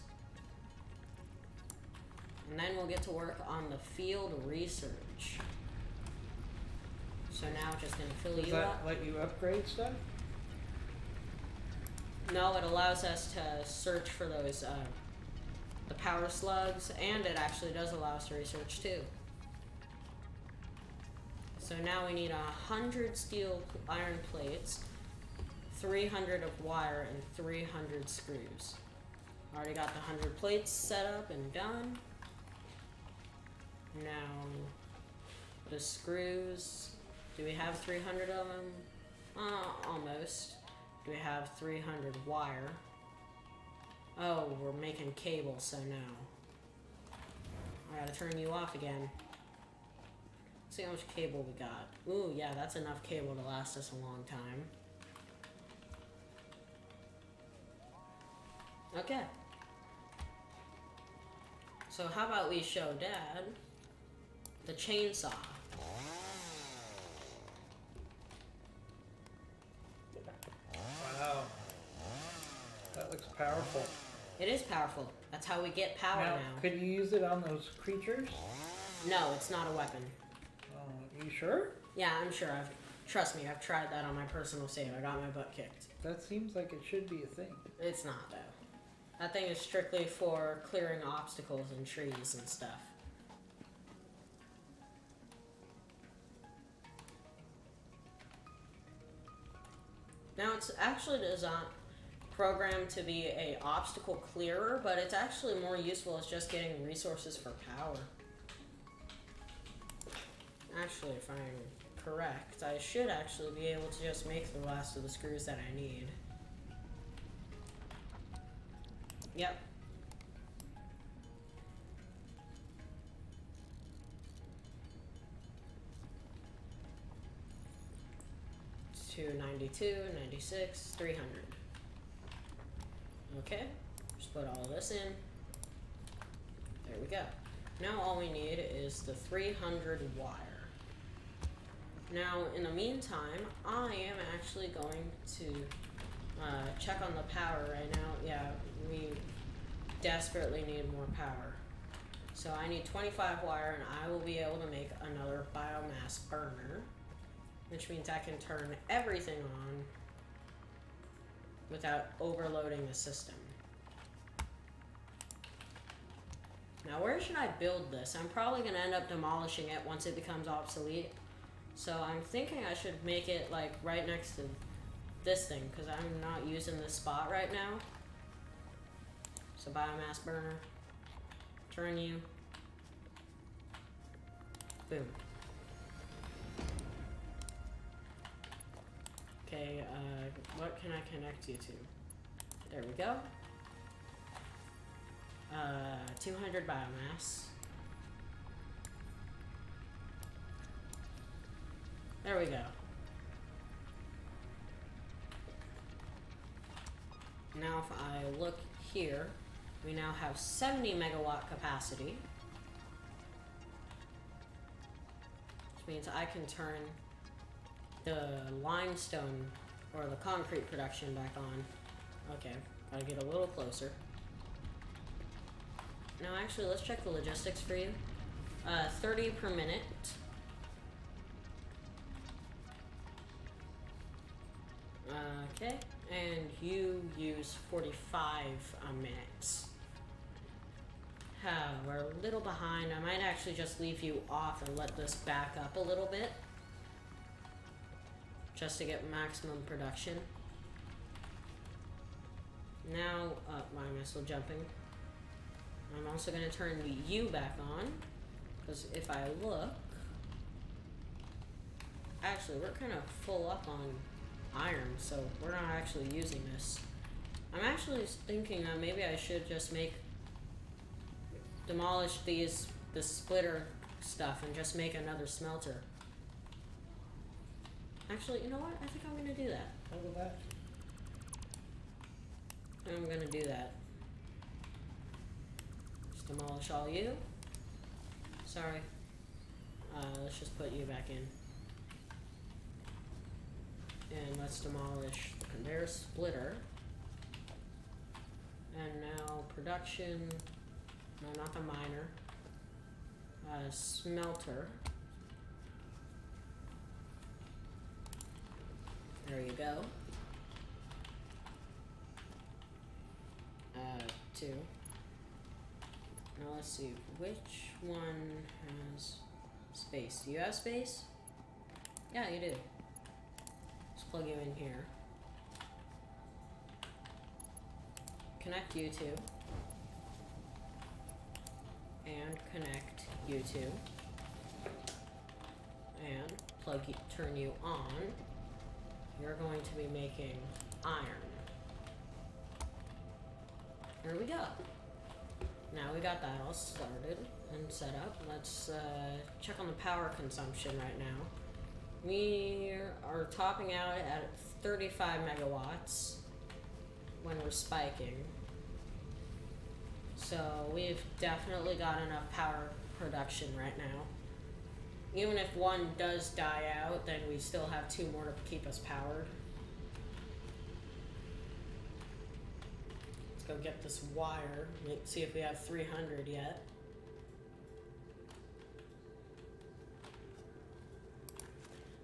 And then we'll get to work on the field research. So now just gonna fill Does you that up. let you upgrade stuff? No, it allows us to search for those, the power slugs, and it actually does allow us to research too. So now we need 100 steel iron plates, 300 of wire, and 300 screws. Already got the 100 plates set up and done. Now, the screws, do we have 300 of them? Almost. Do we have 300 wire? Oh, we're making cable, so no. I gotta turn you off again. See how much cable we got. Ooh, yeah, that's enough cable to last us a long time. Okay. So how about we show Dad the chainsaw? Wow. That looks powerful. It is powerful. That's how we get power now. Could you use it on those creatures? No, it's not a weapon. You sure? Yeah, I'm sure. Trust me, I've tried that on my personal save. I got my butt kicked. That seems like it should be a thing. It's not, though. That thing is strictly for clearing obstacles and trees and stuff. Now, it's actually programmed to be a obstacle clearer, but it's actually more useful as just getting resources for power. Actually, if I'm correct, I should actually be able to just make the last of the screws that I need. Yep. It's 292, 96, 300. Okay, just put all this in. There we go. Now all we need is the 300 wire. Now, in the meantime, I am actually going to check on the power right now. Yeah, we desperately need more power. So I need 25 wire, and I will be able to make another biomass burner, which means I can turn everything on without overloading the system. Now, where should I build this? I'm probably going to end up demolishing it once it becomes obsolete. So I'm thinking I should make it like right next to this thing, because I'm not using this spot right now. So biomass burner, turn you, boom. Okay, what can I connect you to? There we go. 200 biomass. There we go. Now if I look here, we now have 70 megawatt capacity. Which means I can turn the limestone or the concrete production back on. Okay, gotta get a little closer. Now actually, let's check the logistics for you. 30 per minute. Okay, and you use 45 a minute. We're a little behind. I might actually just leave you off and let this back up a little bit, just to get maximum production. Now, my missile jumping. I'm also going to turn you back on, because if I look, actually we're kind of full up on iron, so we're not actually using this. I'm actually thinking maybe I should just demolish this splitter stuff and just make another smelter. Actually, you know what? I think I'm gonna do that. Look at that. I'm gonna do that. Just demolish all you. Sorry. Let's just put you back in. And let's demolish the conveyor splitter. And now production, no, not the miner. Smelter. There you go. 2. Now let's see, which one has space? Do you have space? Yeah, you do. Just plug you in here. Connect you two. And connect you two. And turn you on. You're going to be making iron. Here we go. Now we got that all started and set up. Let's check on the power consumption right now. We are topping out at 35 megawatts when we're spiking. So we've definitely got enough power production right now. Even if one does die out, then we still have 2 more to keep us powered. Let's go get this wire. Let's see if we have 300 yet.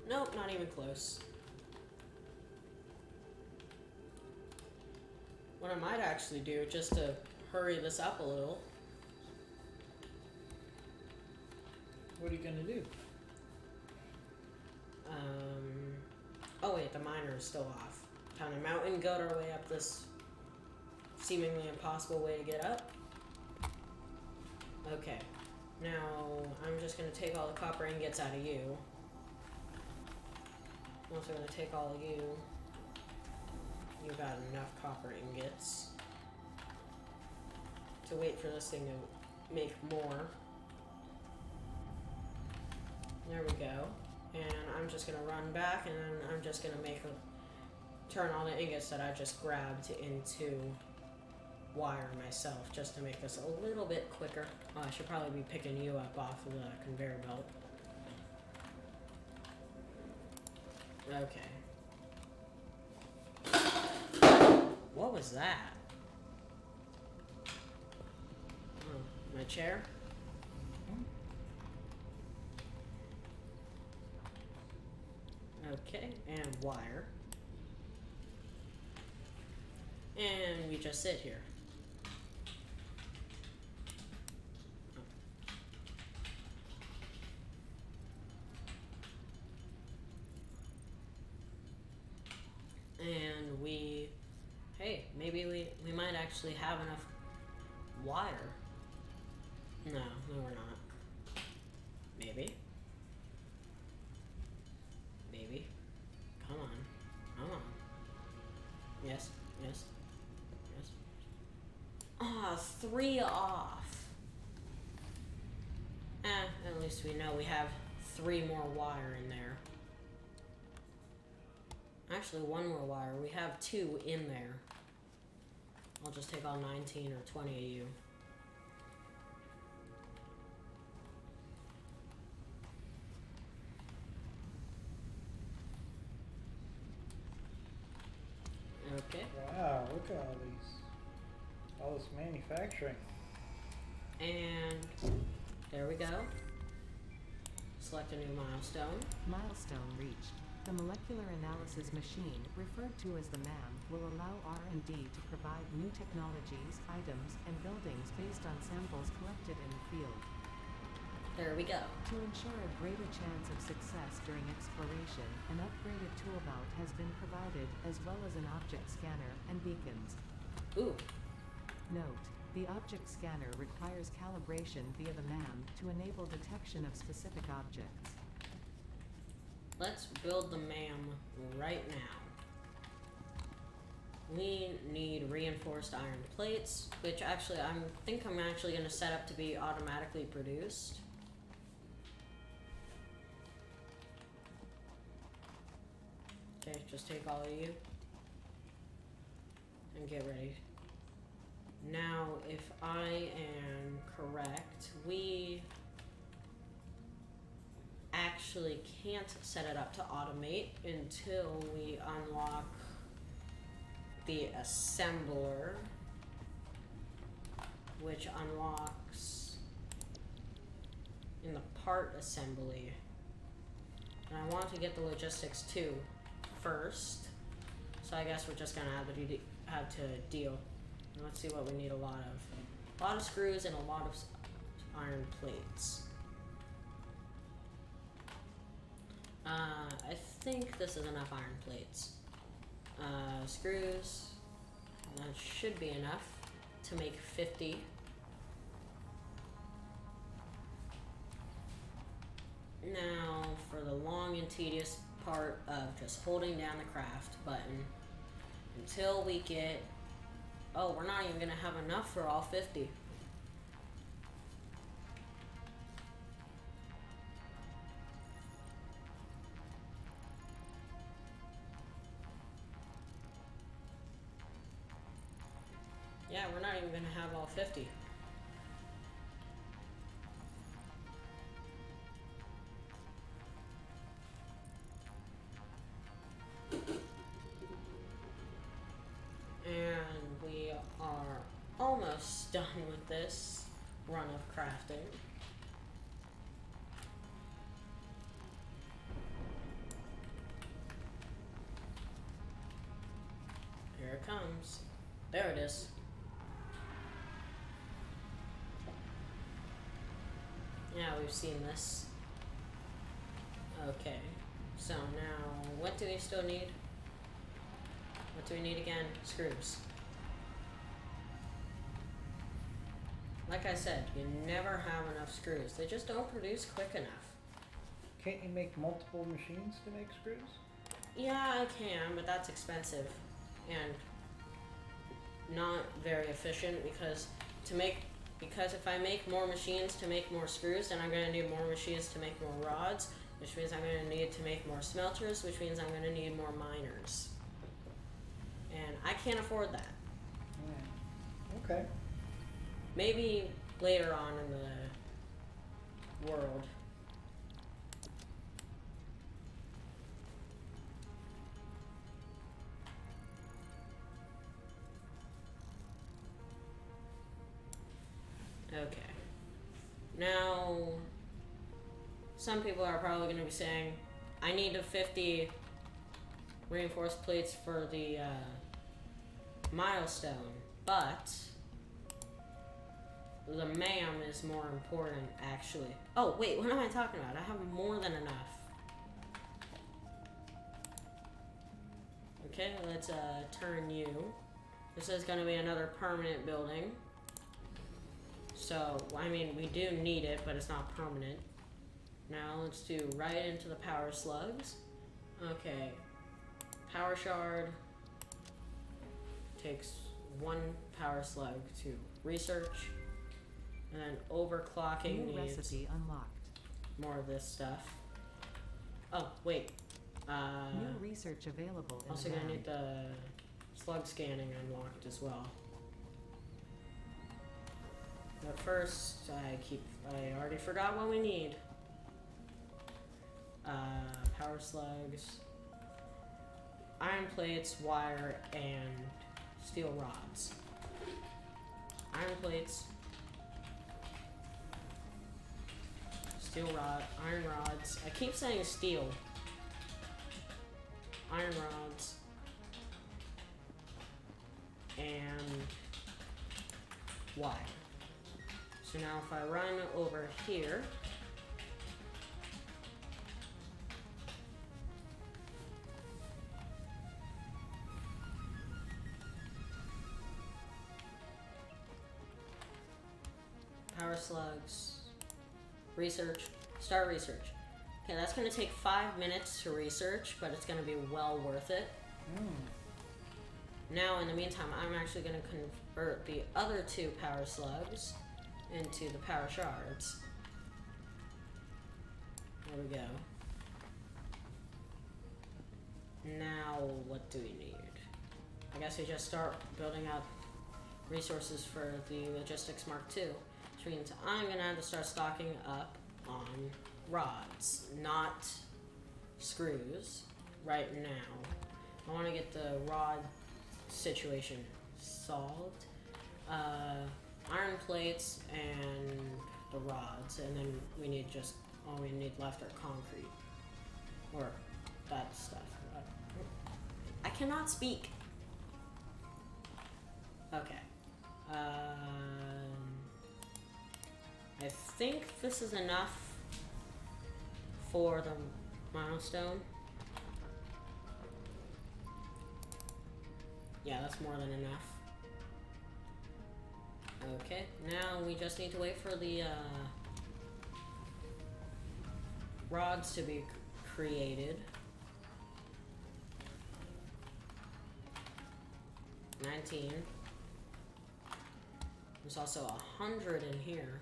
Nope, not even close. What I might actually do, just to hurry this up a little. What are you gonna do? Oh wait, the miner is still off. Time to mount and goat our way up this seemingly impossible way to get up. Okay, now I'm just gonna take all the copper ingots out of you. I'm also gonna take all of you. You got enough copper ingots to wait for this thing to make more. There we go. And I'm just gonna run back, and then I'm just gonna turn all the ingots that I just grabbed into wire myself, just to make this a little bit quicker. Oh, I should probably be picking you up off of the conveyor belt. Okay. What was that? Oh, my chair? Okay, and wire. And we just sit here. And hey, maybe we might actually have enough wire. No, we're not. Maybe. Maybe. Come on. Yes. Ah, 3 off. At least we know we have 3 more wire in there. Actually, 1 more wire. We have 2 in there. I'll just take all 19 or 20 of you. Okay. Wow, look at all this manufacturing. And there we go. Select a new milestone. Milestone reached. The molecular analysis machine, referred to as the MAM, will allow R&D to provide new technologies, items, and buildings based on samples collected in the field. There we go. To ensure a greater chance of success during exploration, an upgraded tool belt has been provided, as well as an object scanner and beacons. Ooh. Note: the object scanner requires calibration via the MAM to enable detection of specific objects. Let's build the MAM right now. We need reinforced iron plates, which actually I think I'm actually going to set up to be automatically produced. Okay, just take all of you and get ready. Now, if I am correct, we actually can't set it up to automate until we unlock the assembler, which unlocks in the part assembly. And I want to get the logistics too first, so I guess we're just gonna have to deal. And let's see what we need a lot of. A lot of screws and a lot of iron plates. I think this is enough iron plates. Screws, that should be enough to make 50. Now for the long and tedious part of just holding down the craft button until we get, oh, we're not even gonna have enough for all 50. Yeah, we're not even gonna have all 50. And we are almost done with this run of crafting. Here it comes. There it is. Yeah, we've seen this. Okay, so now what do we still need? What do we need again? Screws. Like I said, you never have enough screws. They just don't produce quick enough. Can't you make multiple machines to make screws? Yeah, I can, but that's expensive and not very efficient because if I make more machines to make more screws, then I'm going to need more machines to make more rods, which means I'm going to need to make more smelters, which means I'm going to need more miners. And I can't afford that. Yeah. Okay. Maybe later on in the world. Okay. Now, some people are probably going to be saying, I need a 50 reinforced plates for the milestone, but the MAM is more important, actually. Oh, wait, what am I talking about? I have more than enough. Okay, let's turn you. This is going to be another permanent building. So, I mean, we do need it, but it's not permanent. Now let's do right into the power slugs. Okay, power shard takes 1 power slug to research, and then overclocking New needs recipe unlocked. more of this stuff. Oh, wait. New research available in Also the gonna map. need the slug scanning unlocked as well. But first, I already forgot what we need. Power slugs, iron plates, wire, and steel rods. Iron plates, steel rod, iron rods. I keep saying steel. Iron rods, and wire. So now if I run over here, power slugs, research, start research. Okay, that's going to take 5 minutes to research, but it's going to be well worth it. Now, in the meantime, I'm actually going to convert the other 2 power slugs into the power shards. There we go. Now, what do we need? I guess we just start building up resources for the Logistics Mark II, which means I'm going to have to start stocking up on on rods, not screws right now. I want to get the rod situation solved. Iron plates and the rods, and then we need just all we need left are concrete or that stuff. I cannot speak. Okay. I think this is enough for the milestone. Yeah, that's more than enough. Okay, now we just need to wait for the rods to be created. 19. There's also 100 in here.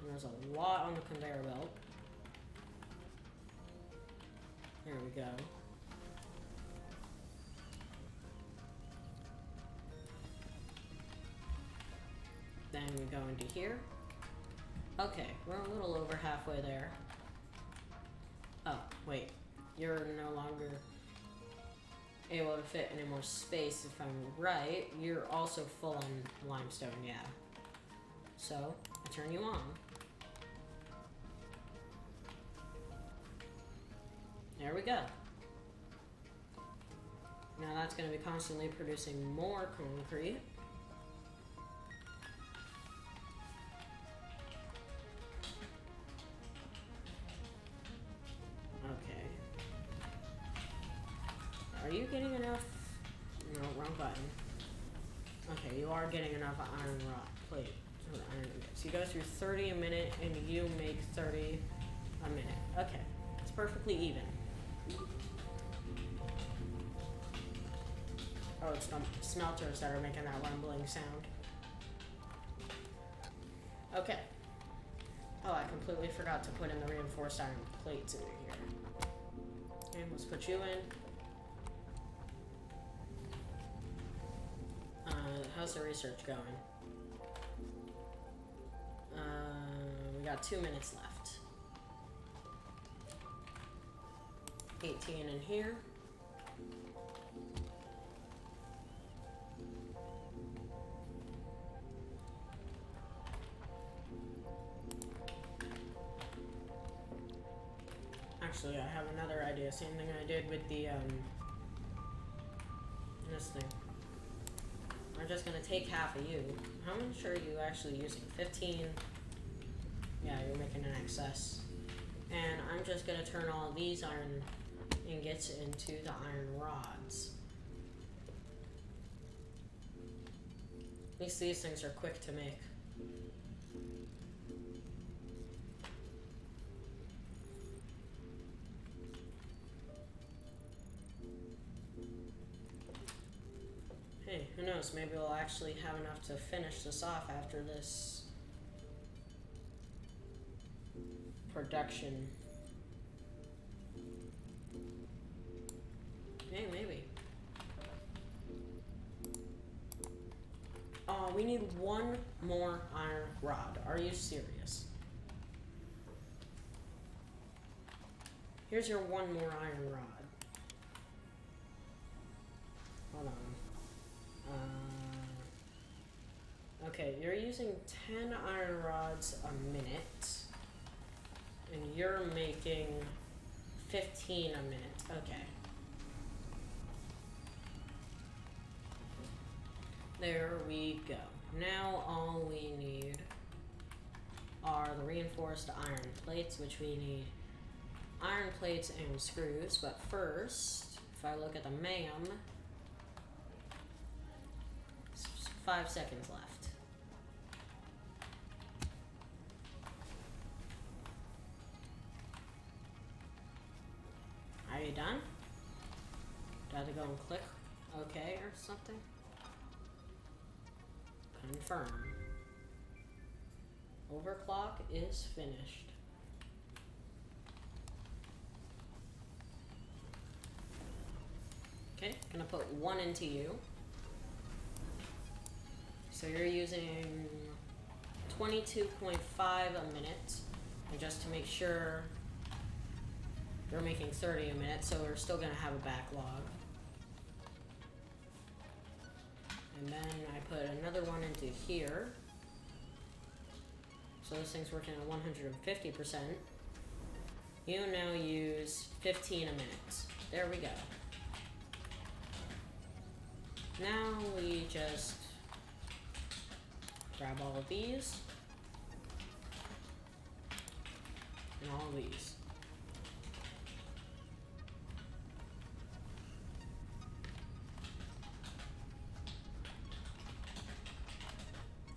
And there's a lot on the conveyor belt. There we go. Then we go into here. Okay, we're a little over halfway there. Oh, wait. You're no longer able to fit any more space if I'm right. You're also full on limestone, yeah. So, I turn you on. There we go. Now that's going to be constantly producing more concrete. Okay. Are you getting enough? No, wrong button. Okay, you are getting enough iron rod plate. So you go through 30 a minute and you make 30 a minute. Okay, it's perfectly even. Oh, it's the smelters that are making that rumbling sound. Okay. Oh, I completely forgot to put in the reinforced iron plates into here. Okay, let's put you in. How's the research going? We got 2 minutes left. 18 in here. Actually, I have another idea. Same thing I did with the, this thing. I'm just gonna take half of you. How much are you actually using? 15? Yeah, you're making an excess. And I'm just gonna turn all these iron ingots into the iron rods. At least these things are quick to make. Hey, who knows, maybe we'll actually have enough to finish this off after this production. Hey, maybe. Oh, we need one more iron rod. Are you serious? Here's your one more iron rod. Hold on. Okay, you're using 10 iron rods a minute, and you're making 15 a minute. Okay. There we go. Now all we need are the reinforced iron plates, which we need iron plates and screws. But first, if I look at the MAM, 5 seconds left. Are you done? Do I have to go and click OK or something? Confirm. Overclock is finished. Okay, gonna put 1 into you. So you're using 22.5 a minute. And just to make sure, we're making 30 a minute, so we're still gonna have a backlog. And then I put another one into here. So this thing's working at 150%. You now use 15 a minute. There we go. Now we just grab all of these and all of these.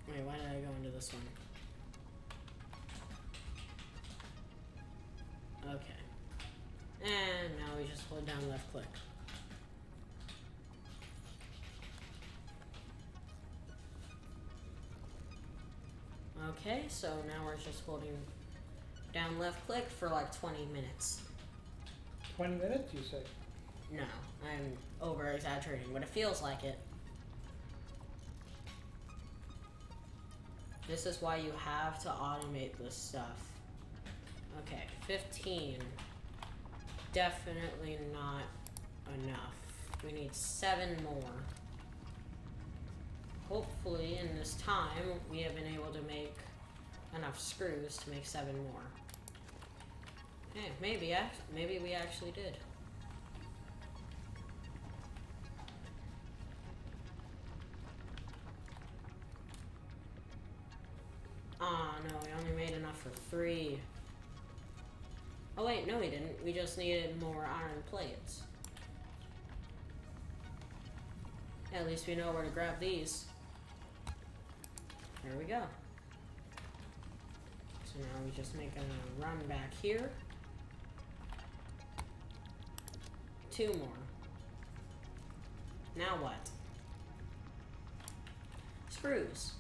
Wait, why did I go into this one? Okay. And now we just hold down left click. Okay, so now we're just holding down left click for like 20 minutes. 20 minutes, you say? No, I'm over exaggerating, but it feels like it. This is why you have to automate this stuff. Okay, 15. Definitely not enough. We need 7 more. Hopefully in this time we have been able to make enough screws to make 7 more. Hey, maybe we actually did. Ah, no, we only made enough for 3. Oh wait, no we didn't. We just needed more iron plates. At least we know where to grab these. There we go. So now we just make a run back here. 2 more. Now what? Screws.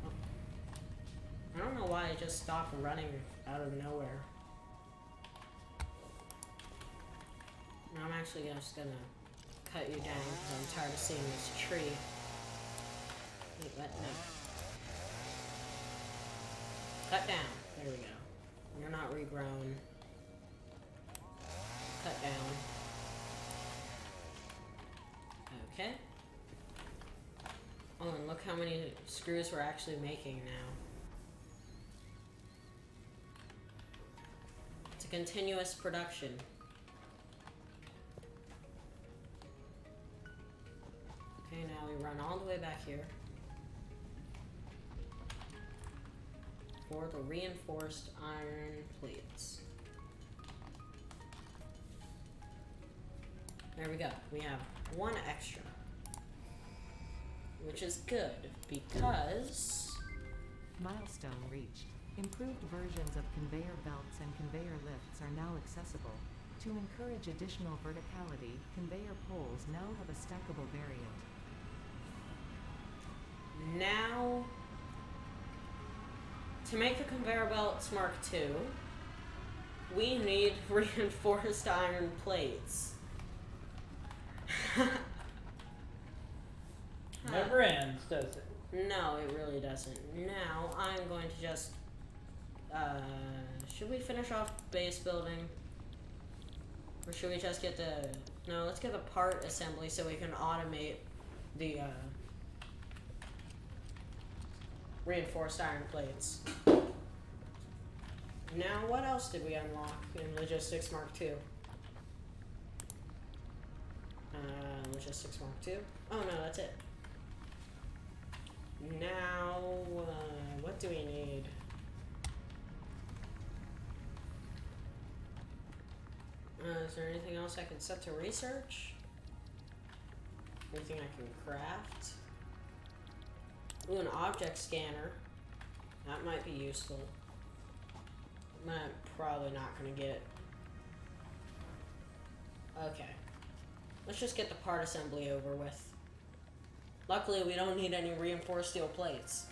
Oh. I don't know why I just stopped running out of nowhere. Now I'm actually just gonna cut you down because I'm tired of seeing this tree. Wait, what? No. Cut down. There we go. You're not regrown. Cut down. Okay. Oh, and look how many screws we're actually making now. It's a continuous production. Okay, now we run all the way back here for the reinforced iron plates. There we go. We have 1 extra, which is good because Milestone reached. Improved versions of conveyor belts and conveyor lifts are now accessible. To encourage additional verticality, conveyor poles now have a stackable variant. now to make the conveyor belts Mark II, we need reinforced iron plates. Never ends, does it? No, it really doesn't. Now, I'm going to just, should we finish off base building? Or should we just get the, no, let's get the part assembly so we can automate the, reinforced iron plates. Now, what else did we unlock in Logistics Mark II? Logistics Mark II? Oh no, that's it. Now, what do we need? Is there anything else I can set to research? Anything I can craft? Ooh, an object scanner. That might be useful. I'm probably not gonna get. Okay. Let's just get the part assembly over with. Luckily, we don't need any reinforced steel plates.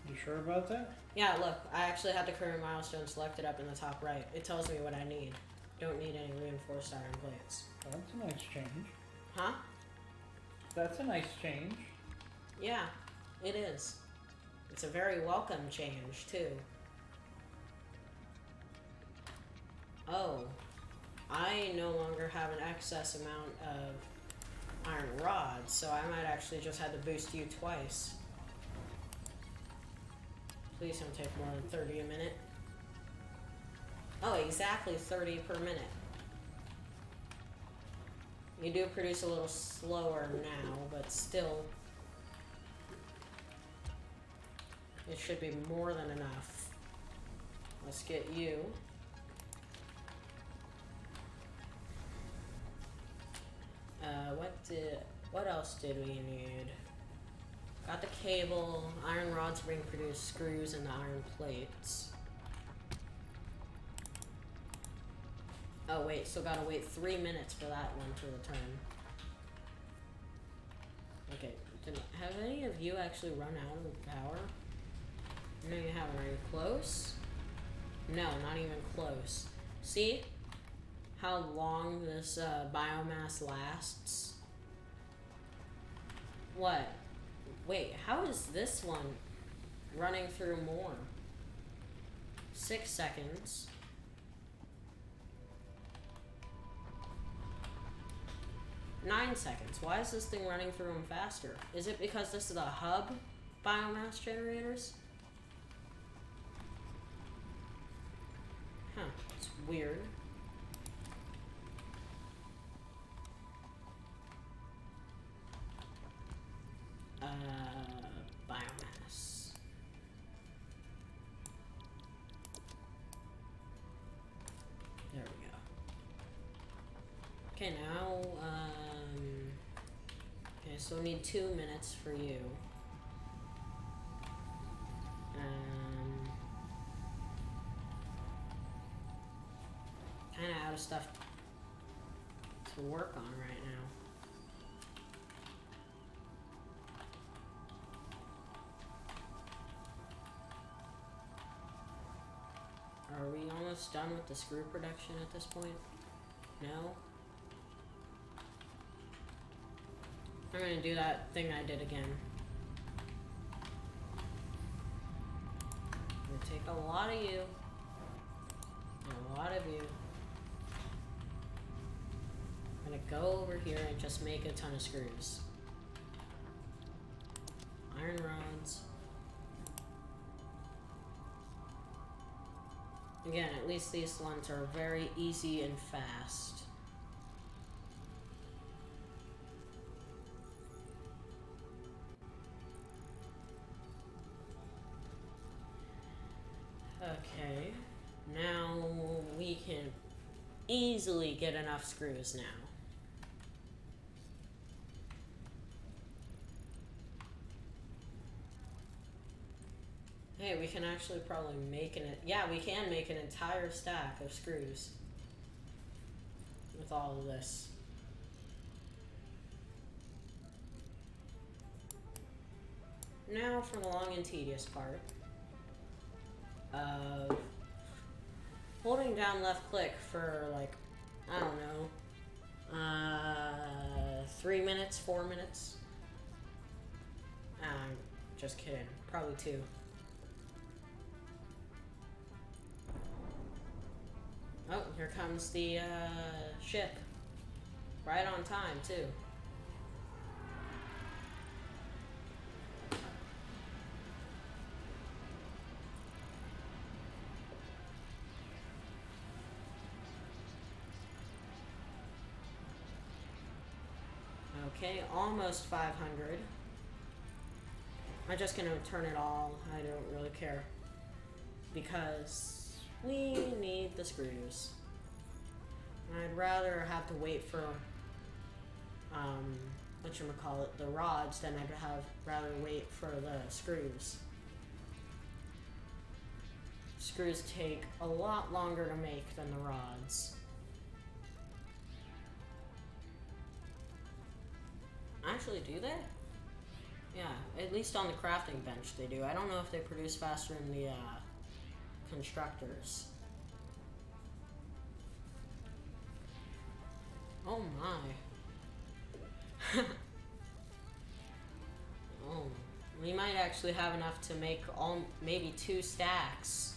You sure about that? Yeah, look, I actually had the career milestone selected up in the top right. It tells me what I need. Don't need any reinforced iron plates. Well, that's a nice change. Huh? That's a nice change. Yeah, it is. It's a very welcome change, too. Oh, I no longer have an excess amount of iron rods, so I might actually just have to boost you twice. Please don't take more than 30 a minute. Oh, exactly 30 per minute. You do produce a little slower now, but still, it should be more than enough. Let's get you. What else did we need? Got the cable, iron rods being produced, screws, and the iron plates. Oh wait, still gotta wait 3 minutes for that one to return. Okay, have any of you actually run out of power? No, you haven't. Are you close? No, not even close. See how long this biomass lasts? What? Wait, how is this one running through more? 6 seconds. Nine seconds. Why is this thing running through them faster? Is it because this is the hub biomass generators? Huh, it's weird. Biomass. There we go. Okay, now, okay, so we need 2 minutes for you. Kinda out of stuff to work on right now. Are we almost done with the screw production at this point? No? I'm gonna do that thing I did again. I'm gonna take a lot of you. And a lot of you. I'm gonna go over here and just make a ton of screws. Iron rods. Again, at least these ones are very easy and fast. Okay, now we can easily get enough screws now. Hey, we can actually probably make we can make an entire stack of screws with all of this. Now for the long and tedious part of holding down left click for like, I don't know, 3 minutes, 4 minutes. I'm just kidding, probably 2. Oh, here comes the ship. Right on time, too. Okay, almost 500. I'm just gonna turn it all. I don't really care. Because we need the screws. I'd rather have to wait for, whatchamacallit, the rods than I'd rather wait for the screws. Screws take a lot longer to make than the rods. Actually, do they? Yeah, at least on the crafting bench they do. I don't know if they produce faster in the, constructors. Oh my. Oh We might actually have enough to make maybe 2 stacks.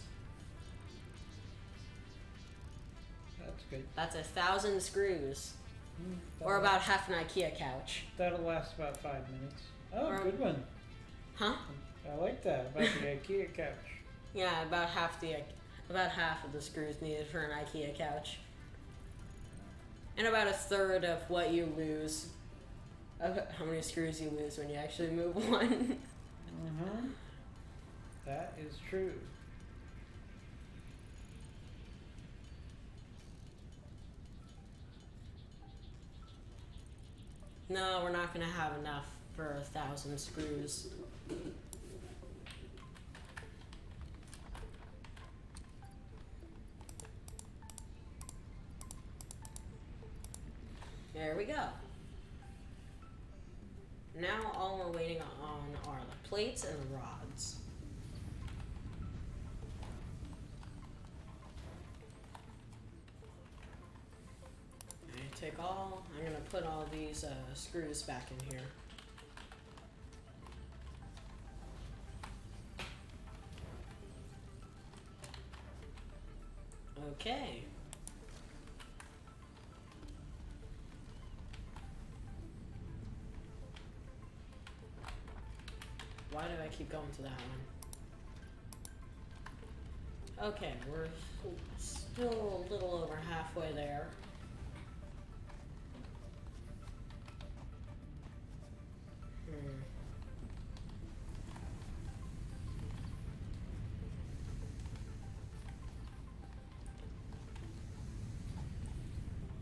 That's good. That's 1,000 screws. Or That'll- about half an IKEA couch. That'll last about 5 minutes. Oh, Or- good one. Huh? I like that about the IKEA couch. Yeah, about half of the screws needed for an IKEA couch. And about 1/3 of what you lose. Of how many screws you lose when you actually move one. Mm-hmm. That is true. No, we're not gonna have enough for 1,000 screws. There we go. Now all we're waiting on are the plates and the rods. I'm gonna put all these screws back in here. Okay. Why did I keep going to that one? Okay, we're still a little over halfway there.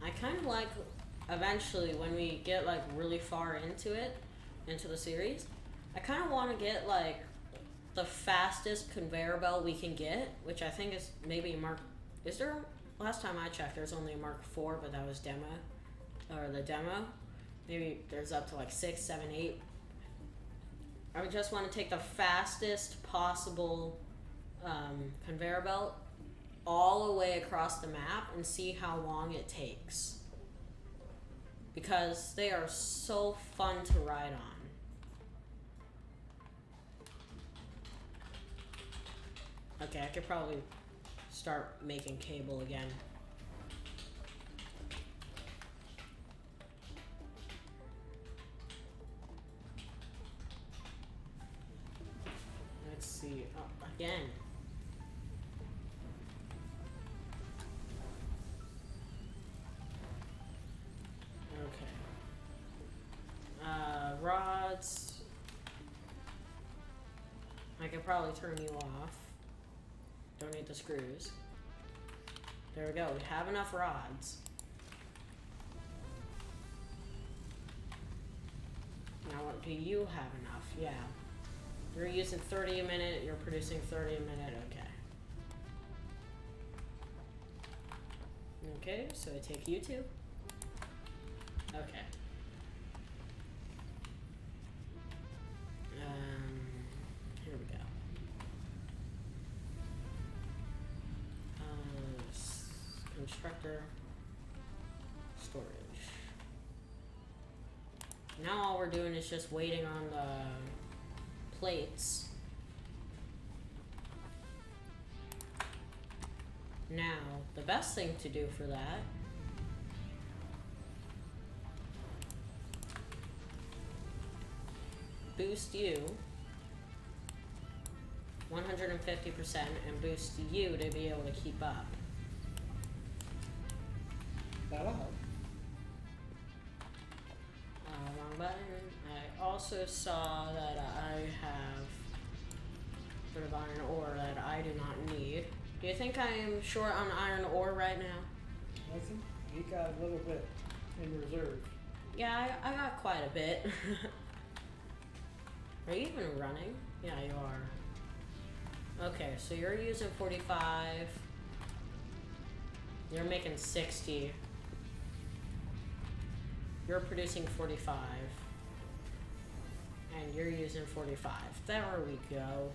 I kind of like, eventually, when we get like really far into it, into the series, I kind of want to get like the fastest conveyor belt we can get, which I think is maybe is there, last time I checked there's only a Mark IV, but that was the demo. Maybe there's up to like 6, 7, 8. I would just want to take the fastest possible conveyor belt all the way across the map and see how long it takes. Because they are so fun to ride on. Okay, I could probably start making cable again. Let's see. Oh, again. Okay. Rods. I could probably turn you off. Don't need the screws. There we go. We have enough rods. Now, what do you have enough? Yeah. You're using 30 a minute. You're producing 30 a minute. Okay. Okay, so I take you two. Okay. Here we go. Constructor. Storage. Now all we're doing is just waiting on the plates. Now, the best thing to do for that boost you 150% and boost you to be able to keep up. That'll help. Wrong button. I also saw that I have a bit of iron ore that I do not need. Do you think I am short on iron ore right now? I think you got a little bit in reserve. Yeah, I got quite a bit. Are you even running? Yeah, you are. Okay, so you're using 45. You're making 60. You're producing 45. And you're using 45. There we go.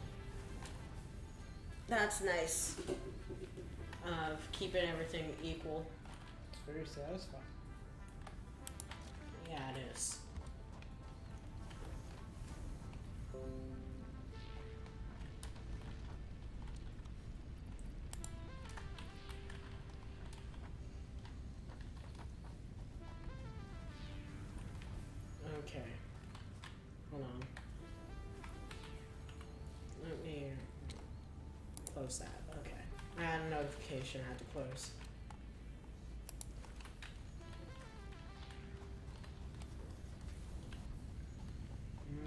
That's nice. Of keeping everything equal. It's very satisfying. Yeah, it is. close that. Okay. I had a notification I had to close.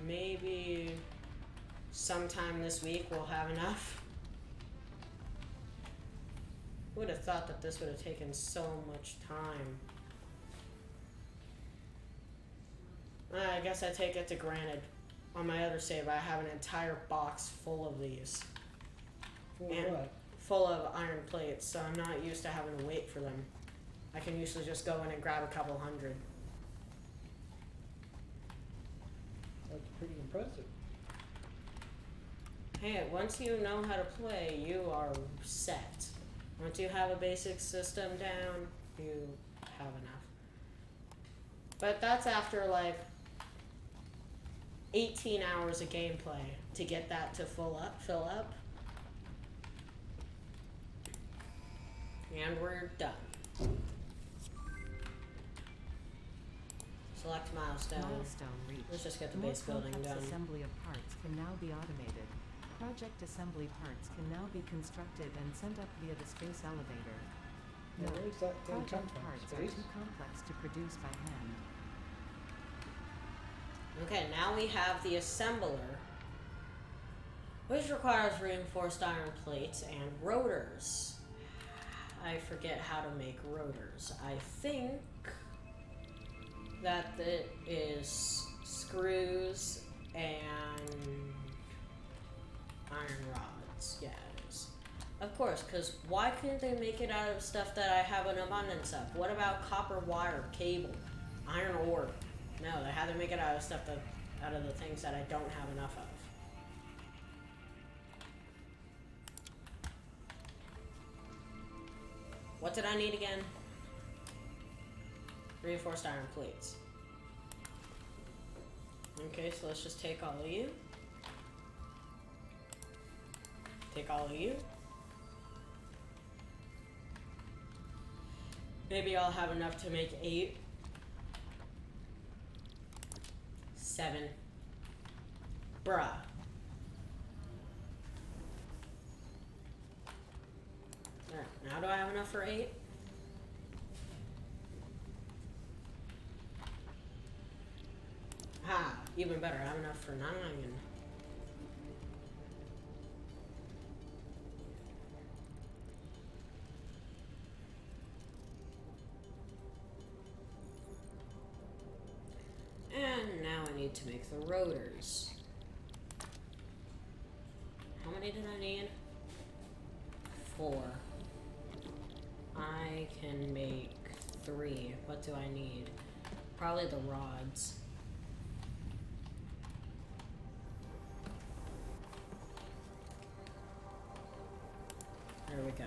Maybe sometime this week we'll have enough. Would have thought that this would have taken so much time. I guess I take it to granted. On my other save, I have an entire box full of these. For And what? full of iron plates, so I'm not used to having to wait for them. I can usually just go in and grab a couple hundred. That's pretty impressive. Hey, once you know how to play, you are set. Once you have a basic system down, you have enough. But that's after like 18 hours of gameplay to get that to fill up. And we're done. Select milestone. Milestone reached. Let's just get the More base building complex done. assembly of parts can now be automated. Project assembly parts can now be constructed and sent up via the space elevator. Now, Note, where's that thing come project from? parts are Space? too complex to produce by hand. Okay, now we have the assembler, which requires reinforced iron plates and rotors. I forget how to make rotors. I think that it is screws and iron rods. Yeah, it is. Of course, because why couldn't they make it out of stuff that I have an abundance of? What about copper wire, cable, iron ore? No, they had to make it out of stuff out of the things that I don't have enough of. What did I need again? Reinforced iron plates. Okay, so let's just take all of you. Take all of you. Maybe I'll have enough to make 8. 7. Bruh. There. Now do I have enough for 8? Ha! Even better, I have enough for 9. And now I need to make the rotors. How many did I need? 4. I can make 3. What do I need? Probably the rods. There we go.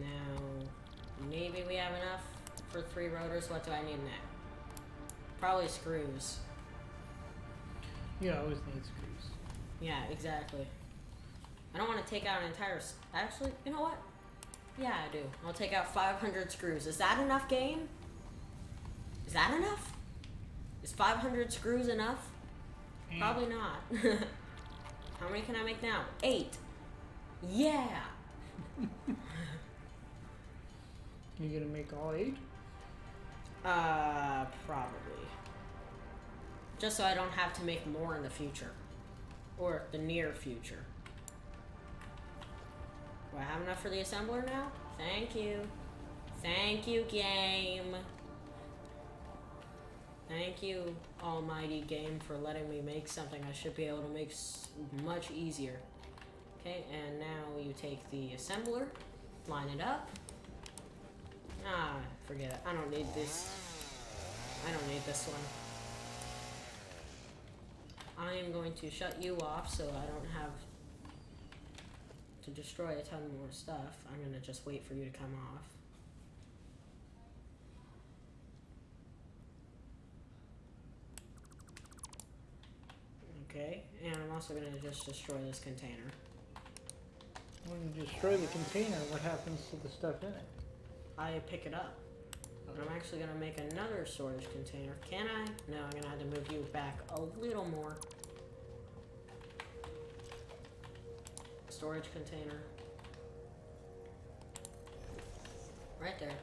Now, maybe we have enough for 3 rotors. What do I need now? Probably screws. You always need screws. Yeah, exactly. I don't want to take out an entire... Actually, you know what? Yeah, I do. I'll take out 500 screws. Is that enough, game? Is that enough? Is 500 screws enough? Probably not. How many can I make now? 8. Yeah! You gonna make all 8? Probably. Just so I don't have to make more in the future. Or the near future. Do I have enough for the assembler now? Thank you. Thank you, game. Thank you, almighty game, for letting me make something I should be able to make much easier. Okay, and now you take the assembler, line it up. Ah, forget it. I don't need this. I don't need this one. I am going to shut you off so I don't have to destroy a ton more stuff. I'm going to just wait for you to come off. Okay, and I'm also going to just destroy this container. When you destroy the container, what happens to the stuff in it? I pick it up. Oh. And I'm actually gonna make another storage container. Can I? No, I'm gonna have to move you back a little more. Storage container. Right there.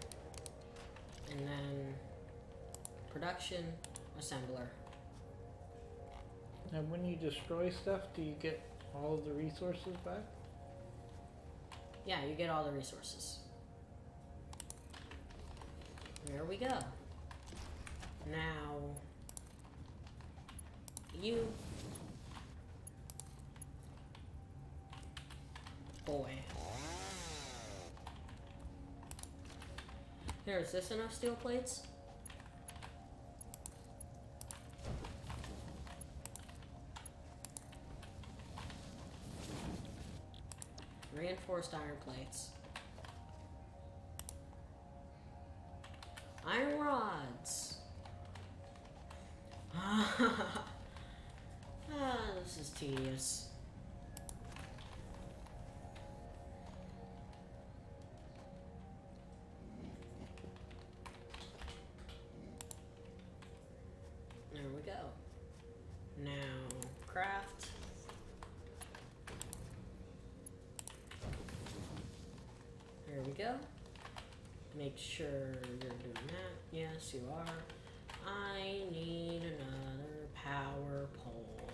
And then production assembler. And when you destroy stuff, do you get all of the resources back? Yeah, you get all the resources. There we go. Now, you. Boy. Here, is this enough steel plates? Reinforced iron plates. Iron rods. This is tedious. There we go. Now, craft. There we go. Make sure you're doing that. Yes, you are. I need another power pole.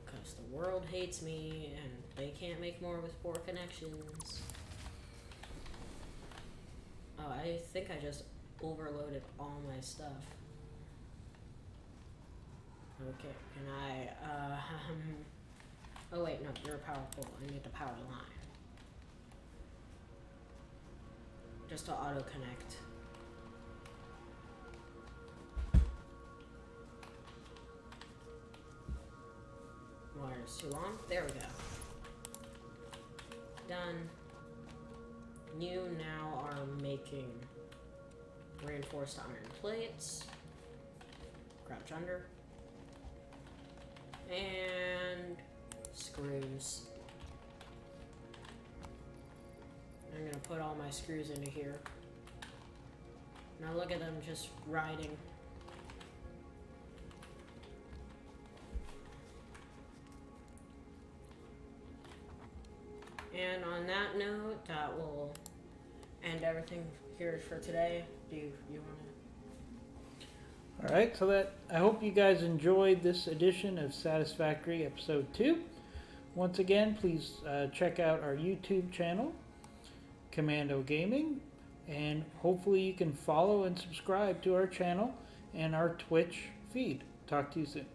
Because the world hates me and they can't make more with 4 connections. Oh, I think I just overloaded all my stuff. Okay, can I, oh wait, no, you're a power pole. I need the power line. Just to auto connect. Wire's too long. There we go. Done. You now are making reinforced iron plates. Crouch under. And screws. I'm gonna put all my screws into here. Now look at them just riding. And on that note, that will end everything here for today. Do you want to? All right, so that I hope you guys enjoyed this edition of Satisfactory Episode 2. Once again, please check out our YouTube channel, Commando Gaming, and hopefully you can follow and subscribe to our channel and our Twitch feed. Talk to you soon.